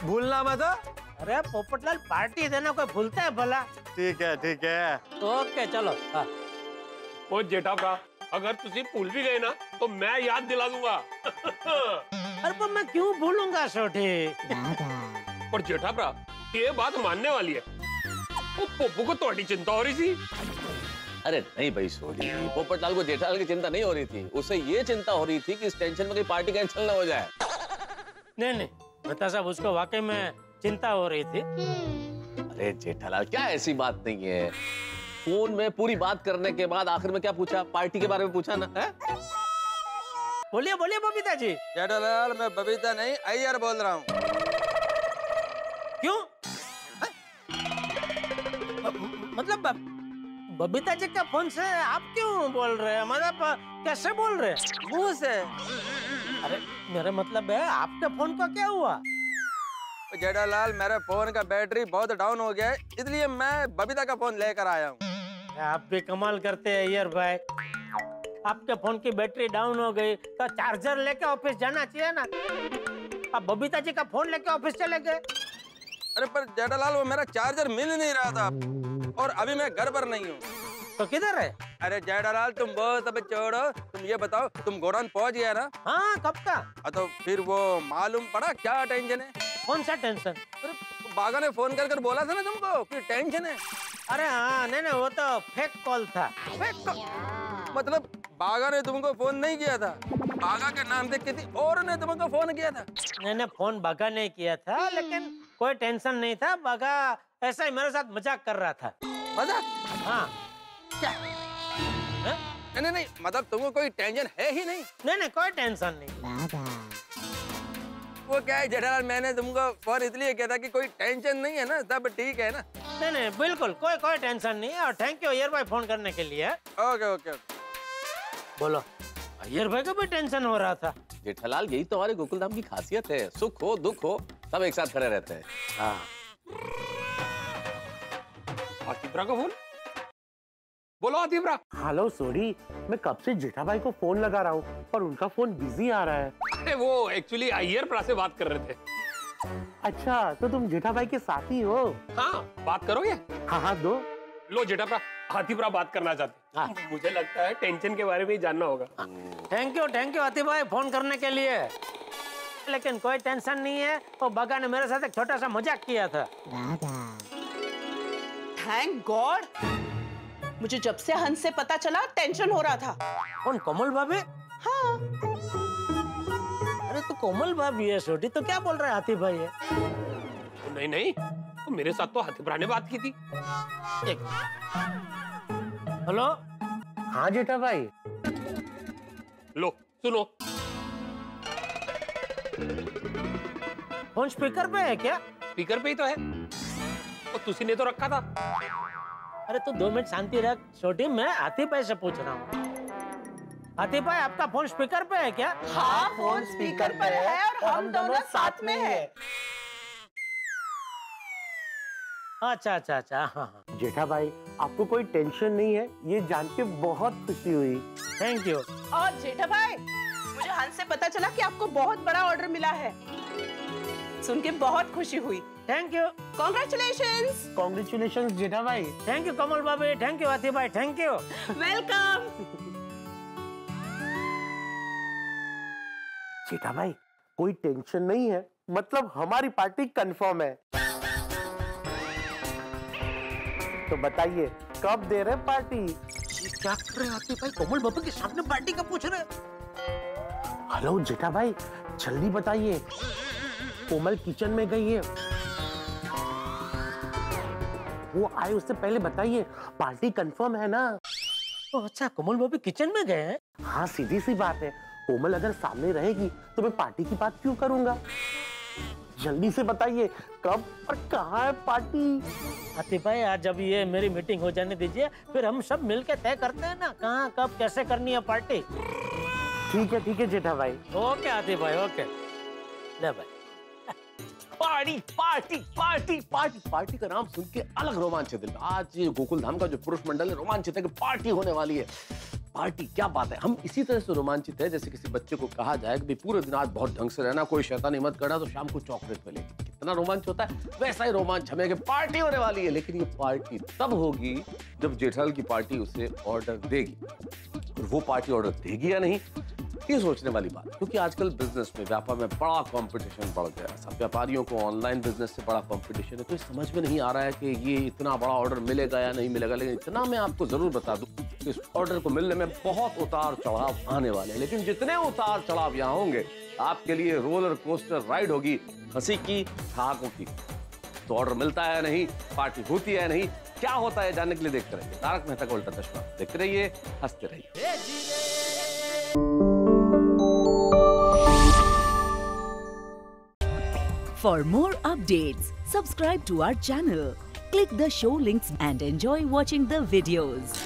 भूलना मत। अरे पोपटलाल पार्टी देना कोई भूलता है भला? ठीक है। ओके चलो। हाँ। ओ जेठा भरा अगर तुसी भूल भी गए ना तो मैं याद दिला दूंगा। अरे पर मैं क्यों भूलूंगा छोटे? और जेठा भरा ये बात मानने वाली है। वो पोपू को थोड़ी चिंता हो रही थी। अरे नहीं भाई सोडी, पोपटलाल को जेठालाल की चिंता नहीं हो रही थी, उसे ये चिंता हो रही थी कि इस टेंशन में कहीं पार्टी कैंसिल ना हो जाए। नहीं बता साहब उसको वाकई में चिंता हो रही थी। अरे जेठालाल क्या ऐसी बात नहीं है, फोन में पूरी बात करने के बाद आखिर में क्या पूछा? पार्टी के बारे में पूछा ना? है? बोलिए बबीता जी। जेठालाल मैं बबीता नहीं अय्यर बोल रहा हूँ। क्यों? मतलब बबीता जी के फोन से आप क्यों बोल रहे हैं? मतलब कैसे बोल रहे हैं? मुंह से। अरे मेरा मतलब है आपके फोन को क्या हुआ? जेठालाल मेरे फोन का बैटरी बहुत डाउन हो गया है, इसलिए मैं बबीता का फोन लेकर आया हूँ। आप भी कमाल करते हैं यार भाई। आपके फोन की बैटरी डाउन हो गई तो चार्जर लेके ऑफिस जाना चाहिए ना। आप बबीता जी का फोन लेके ऑफिस चले गए। अरे पर जेठालाल वो मेरा चार्जर मिल नहीं रहा था और अभी मैं घर पर नहीं हूँ। तो किधर है? अरे जेठालाल तुम वो सब छोड़ो, तुम ये बताओ तुम गोडाउन पहुँच गया ना? हाँ कब का? तो फिर वो मालूम पड़ा क्या टेंशन है? कौन सा टेंशन? अरे बागा ने फोन कर बोला था ना तुमको कि टेंशन है। अरे हाँ नहीं वो तो फेक कॉल था। फेक कॉल मतलब बागा ने तुमको फोन नहीं किया था? बागा के नाम से किसी और ने तुमको फोन किया था? मैंने फोन बागा नहीं किया था, लेकिन कोई टेंशन नहीं था। बागा ऐसा ही मेरे साथ मजाक कर रहा था। मजाक? हाँ। क्या? नहीं मतलब तुमको कोई टेंशन है ही नहीं? नहीं कोई टेंशन नहीं। वो क्या है जेठालाल, मैंने तुमको फोन इसलिए किया था कि कोई टेंशन नहीं है ना, सब ठीक है ना? नहीं बिल्कुल कोई टेंशन नहीं है। और थैंक यू अय्यर भाई फोन करने के लिए। ओके। बोलो अय्यर भाई को भी टेंशन हो रहा था। जेठालाल यही तो हमारे गोकुल धाम की खासियत है, सुख हो दुख हो सब एक साथ खड़े रहते हैं। हाँ। आतिफरा का फोन? बोलो आतिफरा। हेलो सोडी, मैं कब से जेठा भाई को फोन लगा रहा हूँ और उनका फोन बिजी आ रहा है। अरे वो एक्चुअली अय्यर प्रा से बात कर रहे थे। अच्छा तो तुम जेठा भाई के साथी हो? हाँ बात करोगे? हाँ दो। लो जेठा प्रा, आतिफरा बात करना चाहते। हाँ। मुझे लगता है टेंशन के बारे में ही जानना होगा। थैंक यू आतिफ भाई फोन करने के लिए, लेकिन कोई टेंशन नहीं है। वो बागा ने मेरे साथ एक छोटा सा मजाक किया था। थैंक गॉड, मुझे जब से हंस से पता चला टेंशन हो रहा था। कौन? कोमल भाभी? हाँ। अरे तो कोमल भाभी है छोटी, तो क्या बोल रहे हैं आतिफ भाई है? नहीं तो मेरे साथ तो आतिफरा ने बात की थी। हेलो। हाँ जेठा भाई। लो सुनो। फोन स्पीकर पे है क्या? स्पीकर पे ही तो है, और तुसी ने तो रखा था। अरे तो 2 मिनट शांति रख छोटी, मैं आतिफ भाई से पूछ रहा हूँ। आतिफ भाई आपका फोन स्पीकर पे है क्या? हाँ फोन स्पीकर पर है और हम दोनों साथ में है। अच्छा। हाँ। जेठा भाई आपको कोई टेंशन नहीं है, ये जान के बहुत खुशी हुई। Thank you. और जेठा भाई मुझे हंस से पता चला कि आपको बहुत बड़ा ऑर्डर मिला है, सुन के बहुत खुशी हुई। Thank you. कॉन्ग्रेचुलेशंस जेठा भाई। थैंक यू कमल भाभी, थैंक यू आतिफ भाई, थैंक यू। वेलकम। जेठा भाई कोई टेंशन नहीं है, मतलब हमारी पार्टी कंफर्म है। तो बताइए कब दे रहे पार्टी? क्या कर रहे आतिफ भाई, कोमल भाभी के सामने पार्टी का पूछ रहे? हेलो जेठा भाई जल्दी बताइए, कोमल किचन में गई है, वो आए उससे पहले बताइए, पार्टी कंफर्म है ना? अच्छा कोमल भाभी किचन में गए हैं? हाँ सीधी सी बात है, कोमल अगर सामने रहेगी तो मैं पार्टी की बात क्यों करूंगा? जल्दी से बताइए कब और कहाँ है पार्टी? आतिफ भाई आज जब ये मेरी मीटिंग हो जाने दीजिए, फिर हम सब मिलकर तय करते हैं ना कहाँ कब कैसे करनी है पार्टी। ठीक है जेठा भाई। ओके आतिफ भाई, ओके। ले भाई। Party party party party party का नाम सुन के अलग रोमांच है दिल में। आज ये गोकुल धाम का जो पुरुष मंडल है रोमांचित है कि पार्टी होने वाली है। पार्टी क्या बात है। हम इसी तरह से रोमांचित है जैसे किसी बच्चे को कहा जाए कि पूरे दिन आज बहुत ढंग से रहना, कोई शैतानी मत करना, तो शाम को चॉकलेट मिलेगी। कितना रोमांच होता है, वैसा ही रोमांच हमें कि पार्टी होने वाली है। लेकिन ये पार्टी तब होगी जब जेठालाल की पार्टी उसे ऑर्डर देगी। और वो पार्टी ऑर्डर देगी या नहीं, ये सोचने वाली बात, क्योंकि आजकल बिजनेस में, व्यापार में बड़ा कंपटीशन बढ़ गया है। सब व्यापारियों को ऑनलाइन बिजनेस से बड़ा कंपटीशन है, तो समझ में नहीं आ रहा है कि ये इतना बड़ा ऑर्डर मिलेगा या नहीं मिलेगा। लेकिन इतना मैं आपको जरूर बता दूं कि इस ऑर्डर को मिलने में बहुत उतार चढ़ाव आने वाले हैं। लेकिन जितने उतार चढ़ाव यहाँ होंगे, आपके लिए रोलर कोस्टर राइड होगी, हंसी की, ठहाकों की। तो ऑर्डर मिलता है या नहीं, पार्टी होती है या नहीं, क्या होता है, जानने के लिए देखते रहिए तारक मेहता का उल्टा चश्मा। देखते रहिए, हंसते रहिए। For more updates, subscribe to our channel, click the show links and enjoy watching the videos.